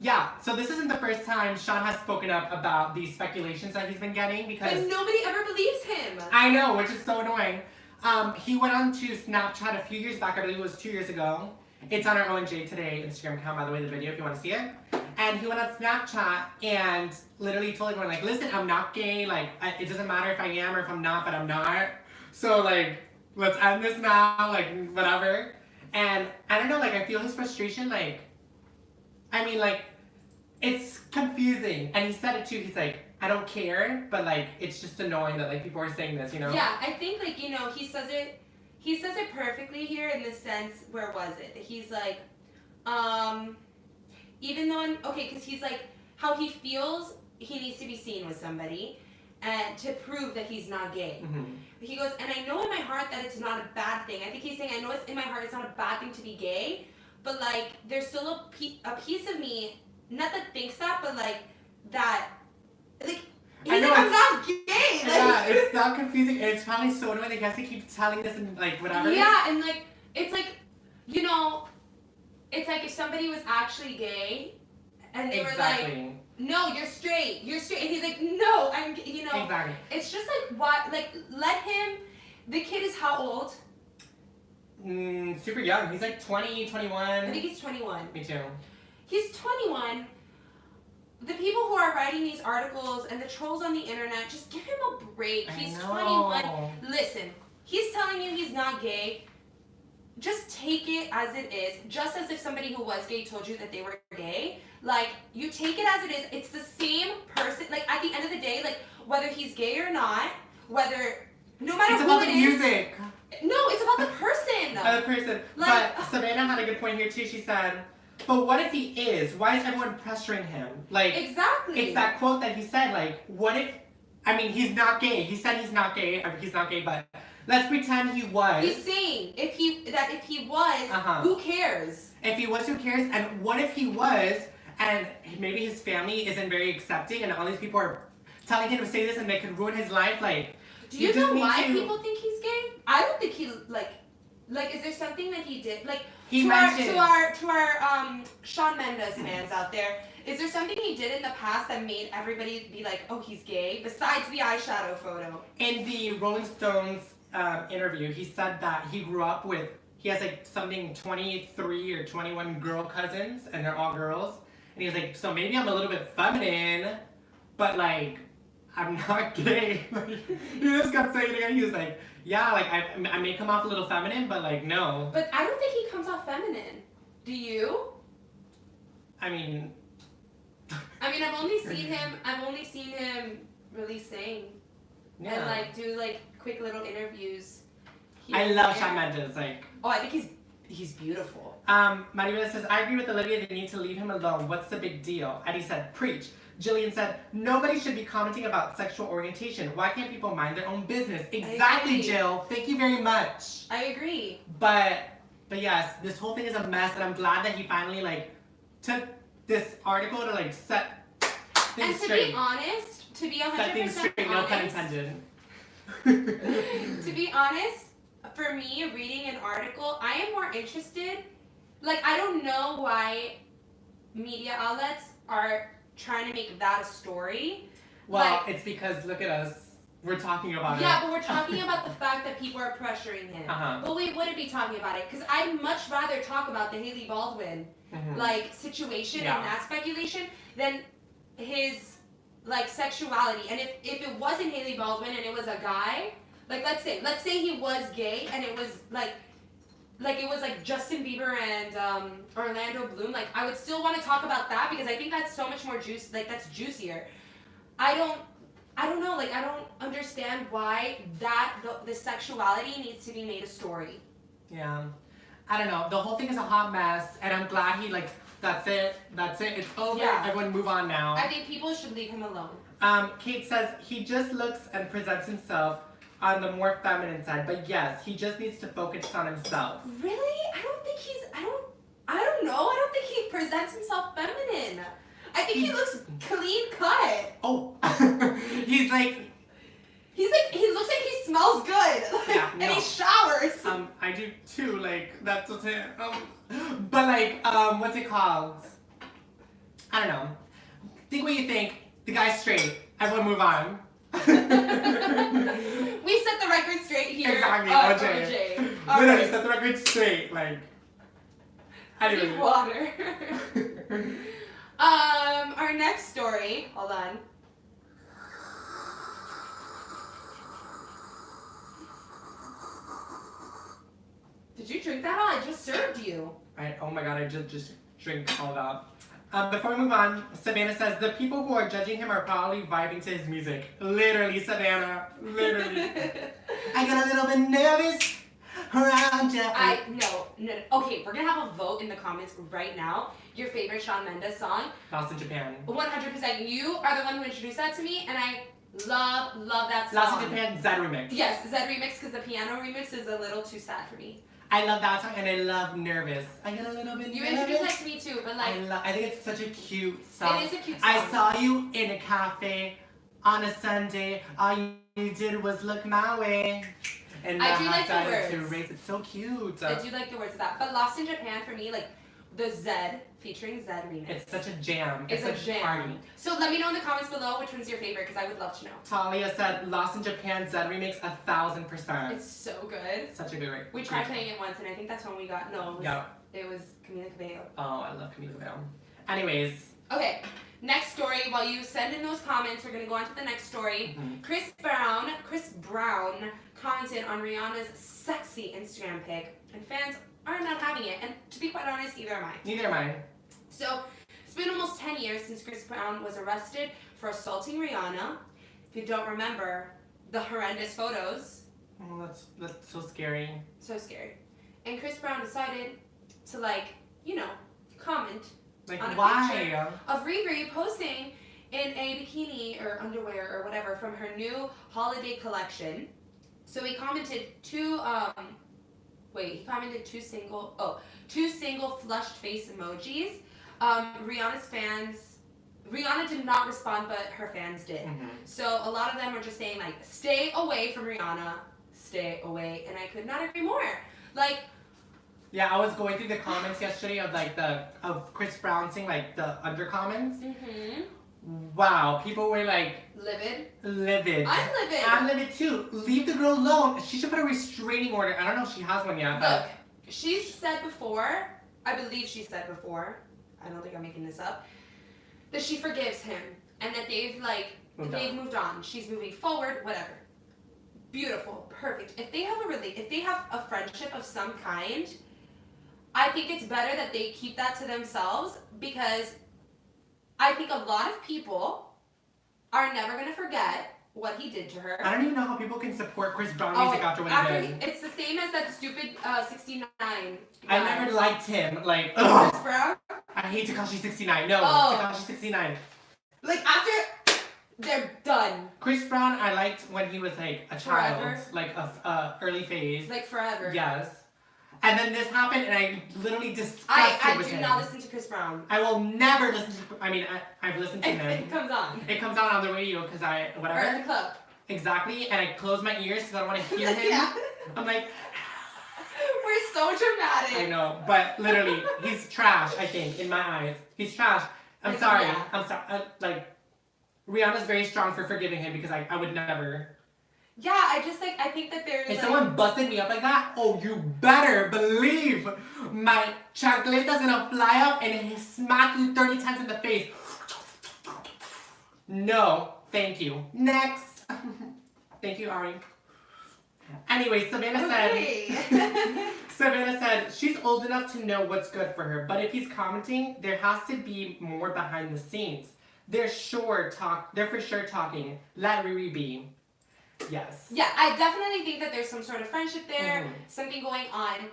yeah, so this isn't the first time Sean has spoken up about these speculations that he's been getting because... But nobody ever believes him. I know, which is so annoying. He went on to Snapchat a few years back, I believe it was 2 years ago. It's on our ONJ Today Instagram account, by the way, the video, if you want to see it. And he went on Snapchat and literally told everyone, like, listen, I'm not gay. Like, it doesn't matter if I am or if I'm not, but I'm not. So, like, let's end this now. Like, whatever. And I don't know, like, I feel his frustration, like, I mean, like, it's confusing. And he said it too. He's like, I don't care, but, like, it's just annoying that, like, people are saying this, you know? Yeah, I think, like, you know, he says it perfectly here in the sense, where was it? He's like, even though because he's like, how he feels he needs to be seen with somebody and to prove that he's not gay. He goes, and I know in my heart that it's not a bad thing. I think he's saying, I know it's in my heart it's not a bad thing to be gay, but like, there's still a piece of me, not that thinks that, but like, that, like, he's like, I'm not gay. Like, yeah, it's not confusing. And it's probably so annoying. Like, he has to keep telling this and like whatever. Yeah, and like, it's like, you know, it's like if somebody was actually gay and they were like, no, you're straight. And he's like, no, I'm, you know. Exactly. It's just like, why, like, let him, the kid is how old? Super young. He's like 20, 21. I think he's 21. Me too. He's 21. The people who are writing these articles and the trolls on the internet, just give him a break. He's 21. Listen, he's telling you he's not gay. Just take it as it is. Just as if somebody who was gay told you that they were gay. Like, you take it as it is. It's the same person. Like, at the end of the day, like, whether he's gay or not, whether, no matter who it is. It's about the music. No, it's about the person. The person. Like, but Savannah had a good point here, too. She said, but what if he is? Why is everyone pressuring him? Like, exactly. It's that quote that he said, like, what if, I mean, he's not gay. He said he's not gay, but let's pretend he was. He's saying, if he was, who cares? If he was, who cares? And what if he was, and maybe his family isn't very accepting, and all these people are telling him to say this, and they could ruin his life, like. Do you know why people think he's gay? I don't think he, like, Like, is there something that he did? Like, He to mentioned- our Shawn Mendes fans out there, is there something he did in the past that made everybody be like, oh, he's gay, besides the eyeshadow photo? In the Rolling Stones interview, he said that he grew up with, he has like something 23 or 21 girl cousins, and they're all girls. And he was like, so maybe I'm a little bit feminine, but like, I'm not gay. Like, he just kept saying it again. He was like, yeah, like I may come off a little feminine, but like, no. But I don't think he comes off feminine. Do you? I mean, I've only seen him really sing yeah. and like do like quick little interviews. I love Shawn Mendes, like. Oh, I think he's beautiful. Maribel says, I agree with Olivia, they need to leave him alone. What's the big deal? Eddie said, preach. Jillian said, nobody should be commenting about sexual orientation. Why can't people mind their own business? Exactly, Jill. Think you very much. I agree. But yes, this whole thing is a mess, and I'm glad that he finally like took this article to like set things straight. To be 100% set things straight, no pun intended. To be honest, for me, reading an article, I am more interested. Like, I don't know why media outlets are trying to make that a story. Well, like, it's because look at us. We're talking about it. Yeah, but we're talking about the fact that people are pressuring him. But we wouldn't be talking about it because I'd much rather talk about the Haley Baldwin like situation and that speculation than his like sexuality. And if it wasn't Haley Baldwin and it was a guy, like let's say he was gay and it was like it was like Justin Bieber and Orlando Bloom, like I would still want to talk about that because I think that's so much more that's juicier. I don't know, like I don't understand why the sexuality needs to be made a story. Yeah. I don't know. The whole thing is a hot mess, and I'm glad he like that's it. It's over. Yeah. Everyone move on now. I think people should leave him alone. Kate says he just looks and presents himself on the more feminine side, but yes, he just needs to focus on himself. Really? I don't know. I don't think he presents himself feminine. I think he looks clean cut. Oh, he looks like he smells good. Yeah, and he showers. I do too, like, that's what's it. But like, what's it called? I don't know. Think what you think. The guy's straight. Everyone move on. We set the record straight here. Exactly, OJ. All Literally, right. set the record straight, like. Anyway. Water. Our next story, hold on. Did you drink that all? I just served you. Oh my god, I just drink all that. Before we move on, Savannah says the people who are judging him are probably vibing to his music. Literally, Savannah. Literally. I got a little bit nervous around you. No. Okay, we're gonna have a vote in the comments right now. Your favorite Shawn Mendes song. Lost in Japan. 100%. You are the one who introduced that to me, and I love that song. Lost in Japan, Zed remix. Yes, Zed remix, because the piano remix is a little too sad for me. I love that song, and I love Nervous. I get a little bit You nervous. introduced that to me too, but like... I think it's such a cute song. It is a cute song. I saw you in a cafe on a Sunday. All you did was look my way. And I do like the started to words. race. It's so cute. I do like the words of that. But Lost in Japan, for me, like, the Zed, featuring Zed remix. It's such a jam. It's such a jam. Party. So let me know in the comments below which one's your favorite, because I would love to know. Talia said Lost in Japan, Zed remix, 1000%. It's so good. Such a good We tried playing it once, and I think that's when we got... No, it was Camila Cabello. Oh, I love Camila Cabello. Anyways. Okay, next story. While you send in those comments, we're going to go on to the next story. Mm-hmm. Chris Brown commented on Rihanna's sexy Instagram pic, and fans are not having it. And to be quite honest, neither am I. Neither am I. So, it's been almost 10 years since Chris Brown was arrested for assaulting Rihanna. If you don't remember the horrendous photos. Oh, that's so scary. So scary. And Chris Brown decided to, comment Like, on a why? picture of Riri posing in a bikini or underwear or whatever from her new holiday collection. So he commented two single flushed face emojis. Rihanna did not respond, but her fans did. Mm-hmm. So a lot of them were just saying like, stay away from Rihanna, stay away, and I could not agree more. Like, Yeah, I was going through the comments yesterday of Chris Brown saying like the under comments. Wow, people were like livid. livid. I'm livid. I'm livid too. Leave the girl alone. She should put a restraining order. I don't know if she has one yet. Look, she's said before, I believe she said before, I don't think I'm making this up, that she forgives him and that they've moved on. She's moving forward, whatever. Beautiful, perfect. If they have a friendship of some kind, I think it's better that they keep that to themselves, because I think a lot of people are never going to forget what he did to her. I don't even know how people can support Chris Brown music after what he did. It's the same as that stupid 69 guy. I never liked him. Like, Chris Brown? I hate Tekashi 69. No, Tekashi 69. Like, after they're done. Chris Brown, I liked when he was like a child. Forever. Like a early phase. Like, forever. Yes. And then this happened, and I literally disgusted with him. I do not listen to Chris Brown. I will never listen to. I mean, I've listened to him. It comes on. It comes on the radio because whatever. Or at the club. Exactly, and I close my ears because I don't want to hear him. Yeah. I'm like. We're so dramatic. I know, but literally, he's trash. I think in my eyes, he's trash. I'm sorry. Yeah. I'm sorry. Rihanna's very strong for forgiving him because I would never. Yeah, I think that there's. If someone busted me up like that, oh, you better believe my chancleta's gonna fly up and smack you 30 times in the face. No, thank you. Next. Thank you, Ari. Anyway, Savannah said she's old enough to know what's good for her, but if he's commenting, there has to be more behind the scenes. They're for sure talking. Let Riri be. Yes. Yeah, I definitely think that there's some sort of friendship there, something going on.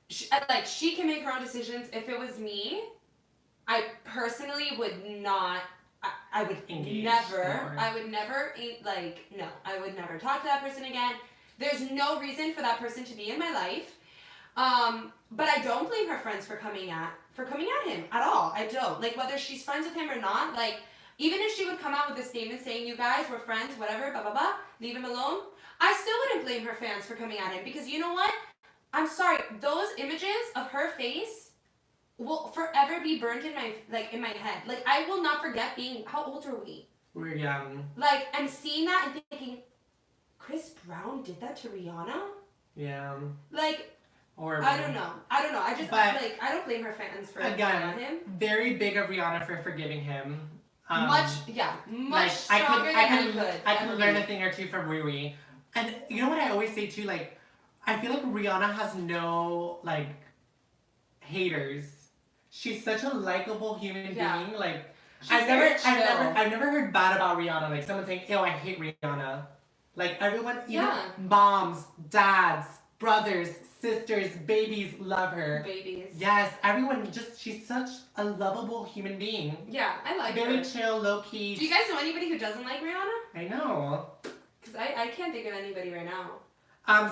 She can make her own decisions. If it was me, I personally would not. I would engage never. more. I would never no. I would never talk to that person again. There's no reason for that person to be in my life. But I don't blame her friends for coming at him at all. I don't. Like, whether she's friends with him or not, like, even if she would come out with a statement saying, you guys, we're friends, whatever, blah, blah, blah, leave him alone, I still wouldn't blame her fans for coming at him, because you know what? I'm sorry, those images of her face will forever be burned in my head. Like, I will not forget how old are we? We're young. Like, and seeing that and thinking, Chris Brown did that to Rihanna? Yeah. Like, or I don't know. I just, I don't blame her fans for coming at him. Very big of Rihanna for forgiving him. Much stronger than I could learn a thing or two from Riri. And you know what I always say too, like, I feel like Rihanna has no, like, haters. She's such a likable human being. Like, I've never heard bad about Rihanna. Like, someone saying, ew, I hate Rihanna. Like, everyone, even moms, dads, brothers, sisters, babies love her. Babies. Yes, everyone she's such a lovable human being. Yeah, I like her. Very chill, low-key. Do you guys know anybody who doesn't like Rihanna? I know. Because I can't think of anybody right now.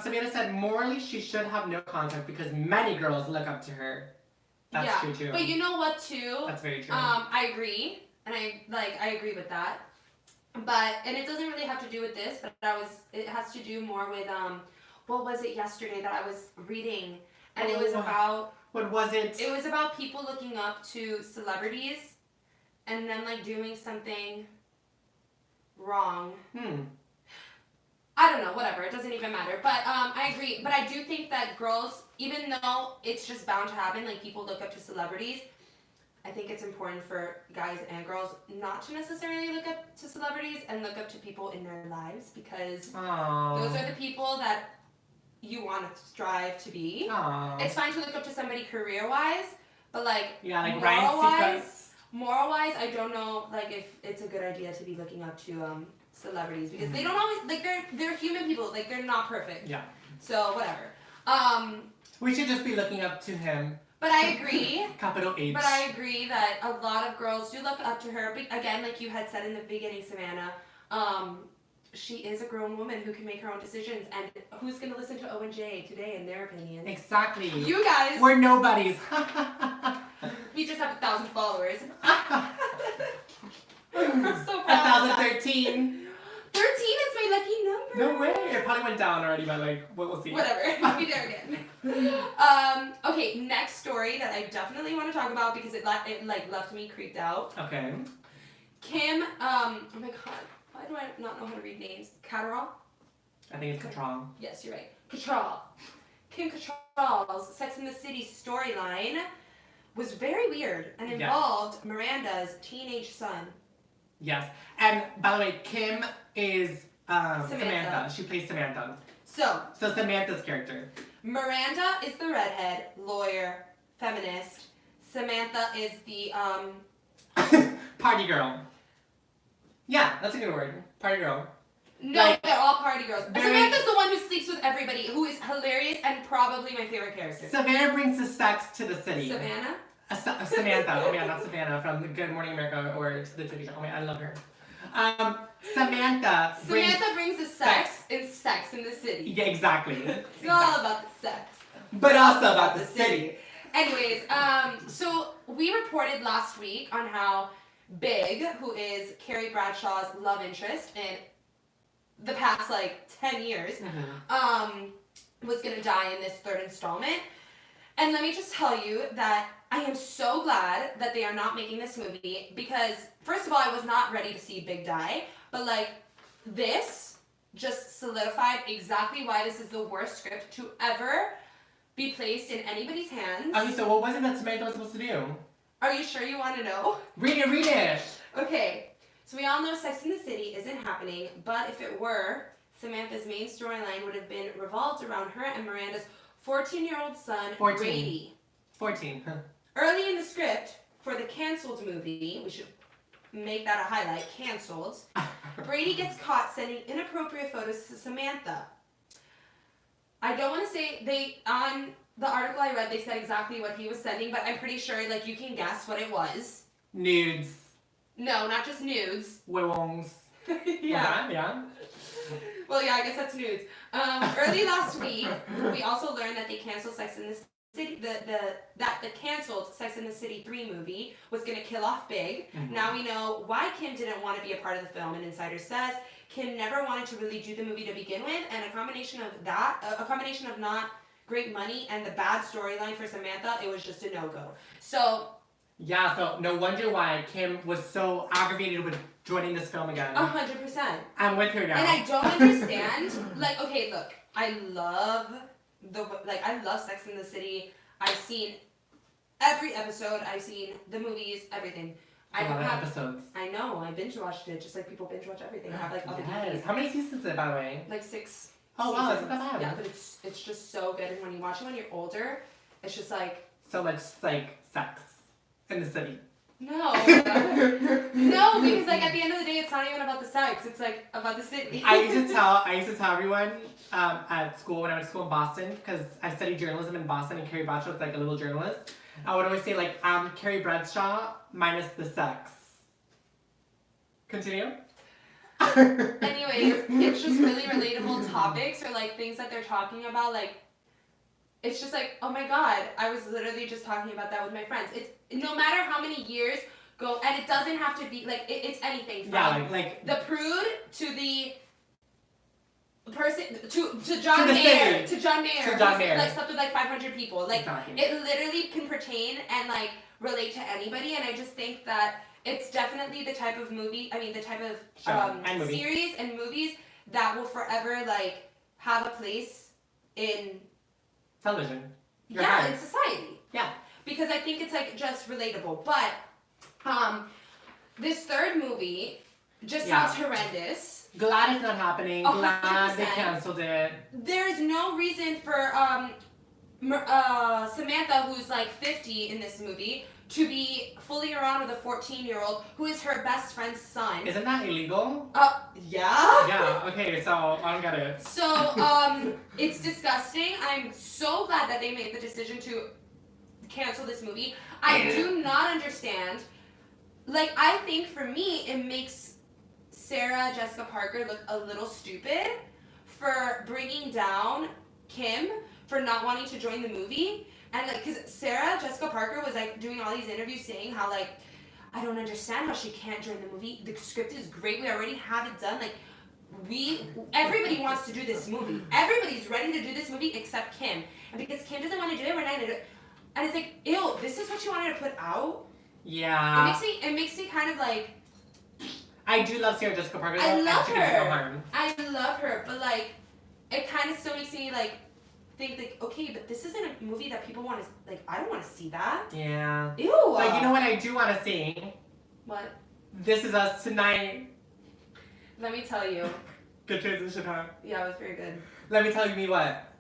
Savannah said, morally, she should have no contact because many girls look up to her. That's true, too. But you know what, too? That's very true. I agree. And I agree with that. And it doesn't really have to do with this, but it has to do more with, what was it yesterday that I was reading? And it was about... What was it? It was about people looking up to celebrities and then, like, doing something wrong. I don't know, whatever. It doesn't even matter. But I agree. But I do think that girls, even though it's just bound to happen, like, people look up to celebrities, I think it's important for guys and girls not to necessarily look up to celebrities and look up to people in their lives, because those are the people that you want to strive to be. It's fine to look up to somebody career-wise, but moral-wise, I don't know if it's a good idea to be looking up to celebrities, because they don't always they're human people, they're not perfect. Yeah. So whatever. We should just be looking up to him. But I agree. Capital H. But I agree that a lot of girls do look up to her. But again, like you had said in the beginning, Savannah, she is a grown woman who can make her own decisions. And who's going to listen to O and J today in their opinions? Exactly. You guys. We're nobodies. We just have 1,000 followers. I'm so proud. 1,013. 13 is my lucky number. No way. It probably went down already, but like, we'll see. Whatever. I'll be there again. Okay, next story that I definitely want to talk about because it left me creeped out. Okay. Kim, oh my god, why do I not know how to read names? Catterall? I think it's Catron. Yes, you're right. Cattrall. Kim Cattrall's Sex and the City storyline was very weird and involved Miranda's teenage son. Yes. And by the way, Kim is Samantha. She plays Samantha. So Samantha's character. Miranda is the redhead, lawyer, feminist. Samantha is the Party girl. Yeah, that's a good word. Party girl. No, like, they're all party girls. very... Samantha's the one who sleeps with everybody, who is hilarious and probably my favorite character. Savannah brings the sex to the city. Savannah? Samantha. Oh man, not Savannah from Good Morning America or to the TV show. Oh man, I love her. Samantha brings the sex in Sex in the City. Yeah, exactly. It's all about the sex. But also about the city. Anyways, so we reported last week on how Big, who is Carrie Bradshaw's love interest in the past 10 years, was gonna die in this third installment. And let me just tell you that I am so glad that they are not making this movie because, first of all, I was not ready to see Big die, but this just solidified exactly why this is the worst script to ever be placed in anybody's hands. Okay, so what was it that Samantha was supposed to do? Are you sure you want to know? Read it! Okay, so we all know Sex in the City isn't happening, but if it were, Samantha's main storyline would have been revolved around her and Miranda's 14-year-old son, 14. Brady. 14. Early in the script, for the canceled movie, we should make that a highlight, canceled, Brady gets caught sending inappropriate photos to Samantha. I don't want to say, on the article I read, they said exactly what he was sending, but I'm pretty sure, you can guess what it was. Nudes. No, not just nudes. Wewongs. Yeah. Yeah. Well, yeah, I guess that's nudes. Early last week, we also learned that they canceled Sex in the City. That the canceled Sex in the City 3 movie was gonna kill off Big. Mm-hmm. Now we know why Kim didn't want to be a part of the film. An insider says Kim never wanted to really do the movie to begin with, and a combination of not great money and the bad storyline for Samantha, it was just a no-go. So. Yeah, so no wonder why Kim was so aggravated with joining this film again. 100%. I'm with her now. And I don't understand. Okay, look, I love Sex in the City. I've seen every episode. I've seen the movies, everything. A lot of episodes. I know. I binge watched it, just like people binge watch everything. I have all the DVDs. How many seasons is it, by the way? 6. Oh wow, it's not that bad. Yeah, but it's just so good. And when you watch it when you're older, it's just so much sex in the city. No. No, because at the end of the day, it's not even about the sex. It's about the city. I used to tell everyone at school when I went to school in Boston, because I studied journalism in Boston and Carrie Bradshaw was a little journalist. I would always say Carrie Bradshaw minus the sex. Continue. Anyways, it's just really relatable topics or things that they're talking about. It's just oh my god, I was literally just talking about that with my friends. It's no matter how many years go, and it doesn't have to be it's anything from the prude to the person to John Mayer to John Mayer slept with 500 people. It literally can pertain and relate to anybody, and I just think that it's definitely the type of movie. I mean, the type of series and movies that will forever have a place in television. In society. Yeah. Because I think it's just relatable. But this third movie just sounds horrendous. Glad it's not happening. 100%. Glad they canceled it. There's no reason for Samantha, who's 50 in this movie, to be fooling around with a 14-year-old who is her best friend's son. Isn't that illegal? Yeah. Yeah, okay, so I don't get it. So, it's disgusting. I'm so glad that they made the decision to cancel this movie. I do not understand. I think for me, it makes Sarah Jessica Parker look a little stupid for bringing down Kim for not wanting to join the movie. And because Sarah Jessica Parker was doing all these interviews saying how I don't understand how she can't join the movie. The script is great. We already have it done. everybody wants to do this movie. Everybody's ready to do this movie except Kim. And because Kim doesn't want to do it, we're not gonna do it. And it's like, ew, this is what you wanted to put out? Yeah. It makes me kind of like, I do love Sarah Jessica Parker. I love she can do no her. harm. I love her, but like, it kind of still makes me like think like, okay, but this isn't a movie that people want to like. I don't want to see that. Yeah. Ew. But you know what I do want to see? What? This Is Us Tonight. Let me tell you. Good transition, huh? Yeah, it was very good. Let me tell you me what?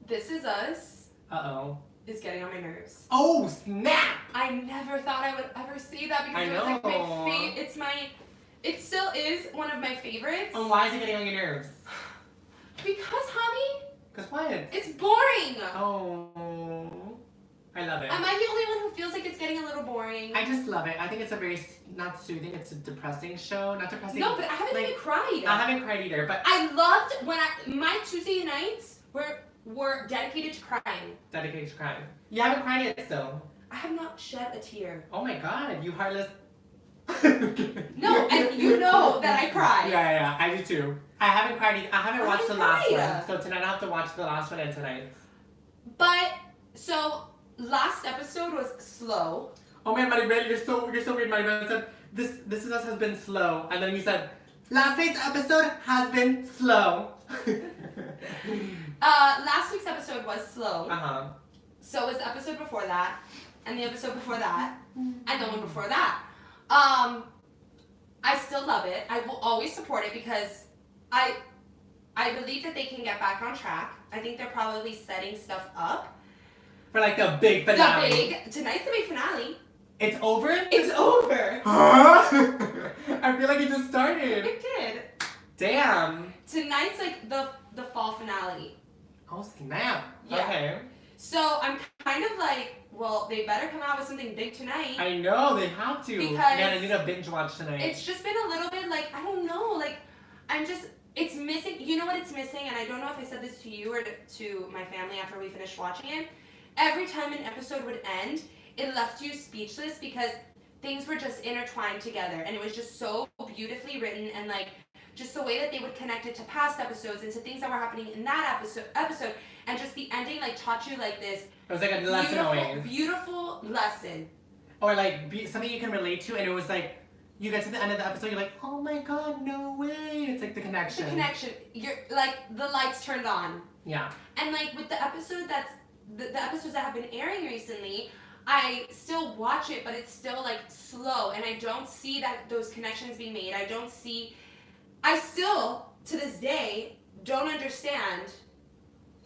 This Is Us Uh-oh. is getting on my nerves. Oh, snap! I never thought I would ever see that because I it was like my know. it still is one of my favorites. And why is it getting on your nerves? Because, honey, Because what? it's boring. Oh. I love it. Am I the only one who feels like it's getting a little boring? I just love it. I think it's a very, not soothing, it's a depressing show. Not depressing. No, but I haven't even cried. I haven't cried either, but I loved when my Tuesday nights were dedicated to crying. dedicated to crying. You haven't cried yet still. I have not shed a tear. Oh my god, you heartless. No, and you know that I cry. Yeah, I do too. I haven't cried either. I haven't watched the last cried. one. So tonight I'll have to watch the last one and tonight. But, so, last episode was slow. Oh man, Maribel, you're so weird, Maribel. Said, this Is Us has been slow. And then you said, last night's episode has been slow. Last week's episode was slow. Uh-huh. So was the episode before that, and the episode before that, and the one before that. I still love it. I will always support it because I believe that they can get back on track. I think they're probably setting stuff up. For like the big finale. Tonight's the big finale. It's over? It's over. Huh? I feel like it just started. It did. Damn. Tonight's like the fall finale. Oh snap. Yeah. Okay. So I'm kind of like, well, they better come out with something big tonight. I know, they have to. Because man, I need a binge watch tonight. It's just been a little bit like, I don't know, like, it's missing, you know what it's missing, and I don't know if I said this to you or to my family after we finished watching it. Every time an episode would end, it left you speechless because things were just intertwined together, and it was just so beautifully written, and like, just the way that they would connect it to past episodes and to things that were happening in that episode, and just the ending like taught you like this. It was like a lesson always. Beautiful lesson. Or like something you can relate to, and it was like you get to the end of the episode, you're like, oh my god, no way! It's like the connection. The connection. You're like the lights turned on. Yeah. And like with the episode the episodes that have been airing recently, I still watch it, but it's still like slow, and I don't see that those connections being made. I still, to this day, don't understand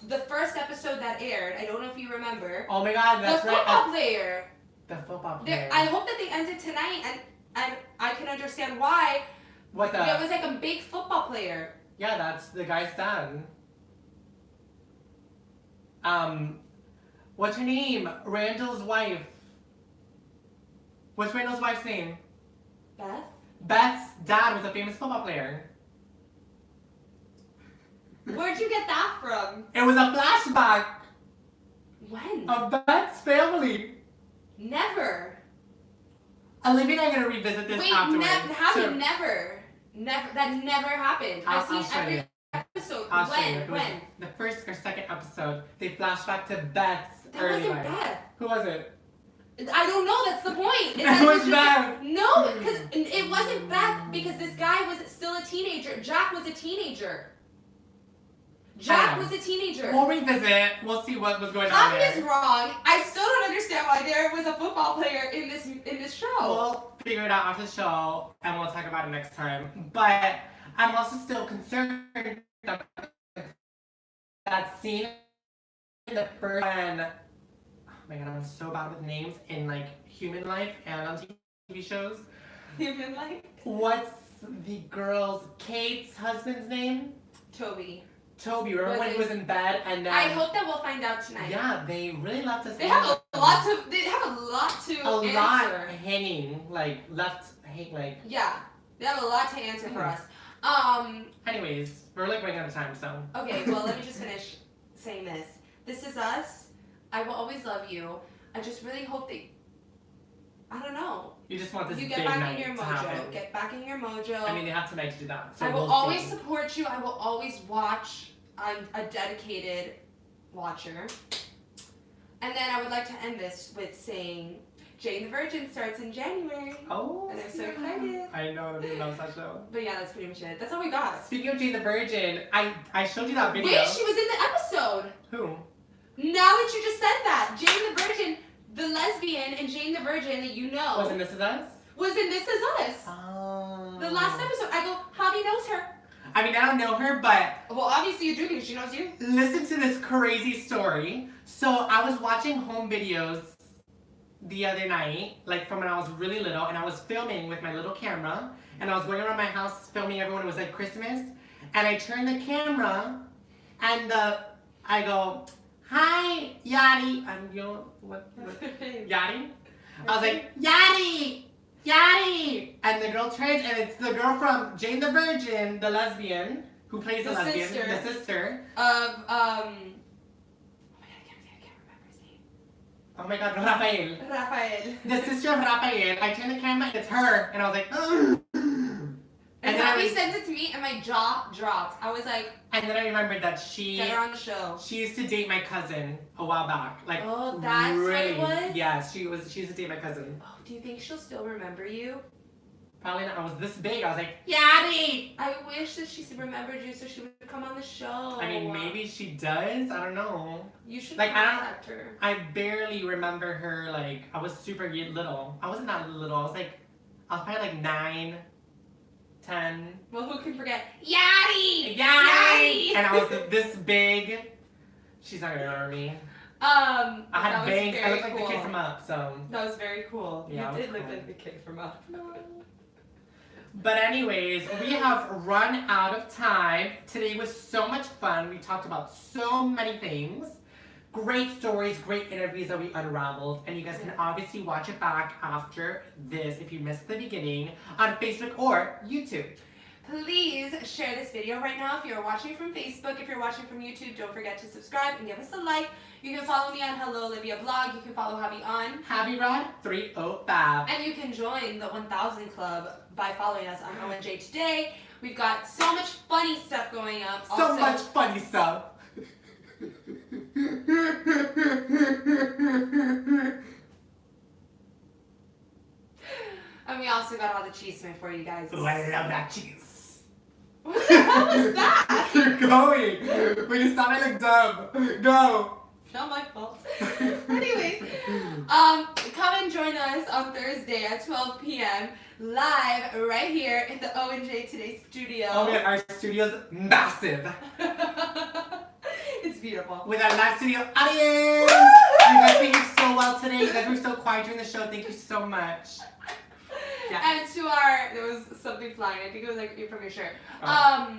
the first episode that aired. I don't know if you remember. Oh my god, that's the right. Football player. The football player. I hope that they ended tonight, and I can understand why. What the? There was like a big football player. Yeah, that's the guy's dad. What's her name? Randall's wife. What's Randall's wife's name? Beth? Beth's dad was a famous football player. Where'd you get that from? It was a flashback When? of Beth's family. Never. Olivia and I are gonna revisit this afterwards. How So- did never? Never. That never happened. I've I'll seen show every you. episode. I'll show you. It was When? the first or second episode, they flash back to Beth's That early wasn't life. Beth. Who was it? I don't know. That's the point. That was Beth. No, because it wasn't Beth. Because this guy was still a teenager. Jack was a teenager. Jack was a teenager. We'll revisit. We'll see what was going on Javi there. is wrong. I still don't understand why there was a football player in this show. We'll figure it out after the show, and we'll talk about it next time. But I'm also still concerned that that scene in the first one. Oh my god, I'm so bad with names in like human life and on TV shows. Human life. What's the girl's Kate's husband's name? Toby. Toby. Remember when he was in bed and then? I hope that we'll find out tonight. Yeah, they really left us. They have a lot to. They have a lot to A answer. lot hanging, like left, like. Yeah, they have a lot to answer for us. Anyways, we're like running out of time, so. Okay, well let me just finish saying this. This Is Us. I will always love you. I just really hope that I don't know. You just want this You big get back night in your to mojo. happen. Get back in your mojo. I mean, they have tonight to do that. So I will we'll always see. support you. I will always watch. I'm a dedicated watcher. And then I would like to end this with saying Jane the Virgin starts in January. Oh, And I'm so excited. I know, everybody loves that show. But yeah, that's pretty much it. That's all we got. Speaking of Jane the Virgin, I showed you that video. Wait, she was in the episode. Who? Now that you just said that, Jane the Virgin, the lesbian, and Jane the Virgin that you know Wasn't This Is Us? was in This Is Us. Oh. The last episode. I go, Javi knows her. I mean, I don't know her, but Well, obviously you do because she knows you. listen to this crazy story. So I was watching home videos the other night, like from when I was really little, and I was filming with my little camera, and I was going around my house filming everyone. It was like Christmas, and I turned the camera, and I go, "Hi, Yadi." You know what Yadi? I was like, "Yadi, Yadi," and the girl turns, and it's the girl from Jane the Virgin, the lesbian who plays the lesbian, sister. the sister. Oh my God, Rafael. Rafael. The sister of Rafael. I turned the camera and it's her. And I was like, ugh. And Javi sent it to me and my jaw dropped. I was like, and then I remembered that she get her on the show. used to date my cousin a while back. Like, Oh, that's what it was? Yeah, she used to date my cousin. Oh, do you think she'll still remember you? Probably not. I was this big. I was like, Yadi! I wish that she remembered you so she would come on the show. I mean, maybe she does. I don't know. You should like, contact her. I barely remember her. Like, I was super little. I wasn't that little. I was probably like 9, 10. Well, who can forget? Yadi! Yadi! And I was this big. She's not gonna remember me. I had bangs. I looked like the kid from Up, so. That was very cool. Yeah, you did look cool. like the kid from Up. But anyways, we have run out of time. Today was so much fun. We talked about so many things. Great stories, great interviews that we unraveled. And you guys can obviously watch it back after this if you missed the beginning on Facebook or YouTube. Please share this video right now if you're watching from Facebook. If you're watching from YouTube, don't forget to subscribe and give us a like. You can follow me on Hello Olivia blog. You can follow Javi on Javi Rod 305. And you can join the 1000 Club by following us on ONJ Today. We've got so much funny stuff going up. So much funny stuff. And we also got all the cheese smith for you guys. Ooh, I love that cheese. What the hell was that? You're going. When you stop, I look dumb. Go. Not my fault. Anyways, come and join us on Thursday at 12 p.m. live right here in the ONJ Today studio. Oh my God, our studio's massive. It's beautiful. With our live studio audience. You guys behaved so well today. You guys were so quiet during the show. Thank you so much. Yeah. And to there was something flying. I think it was like from your shirt. Oh.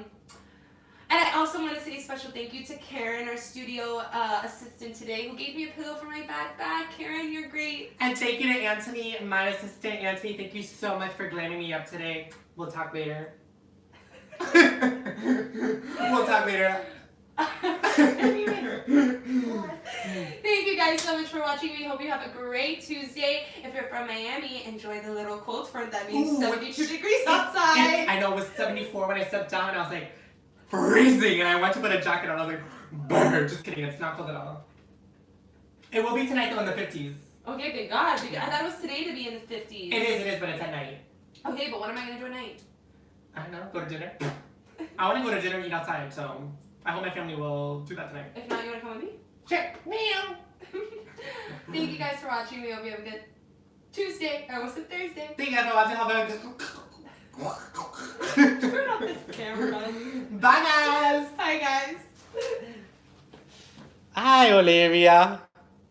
And I also want to say a special thank you to Karen, our studio assistant today, who gave me a pillow for my backpack. Karen, you're great. And thank you to Anthony, my assistant. Anthony, thank you so much for glamming me up today. We'll talk later. We'll talk later. Thank you guys so much for watching. We hope you have a great Tuesday. If you're from Miami, enjoy the little cold front. That means 72 degrees outside. I know it was 74 when I stepped down. I was like, freezing. And I went to put a jacket on. I was like, brr. Just kidding. It's not cold at all. It will be tonight though in the 50s. Okay, thank God. I thought it was today to be in the 50s. It is, but it's at night. Okay, but what am I going to do at night? I don't know. Go to dinner. I want to go to dinner and eat outside, so I hope my family will do that tonight. If not, you want to come with me? Sure. Meow. Thank you guys for watching. We hope you have a good Tuesday. I almost said Thursday. Thank you guys for watching. Have a good... Turn off this camera. Bye, guys. Hi, guys. Hi, Olivia.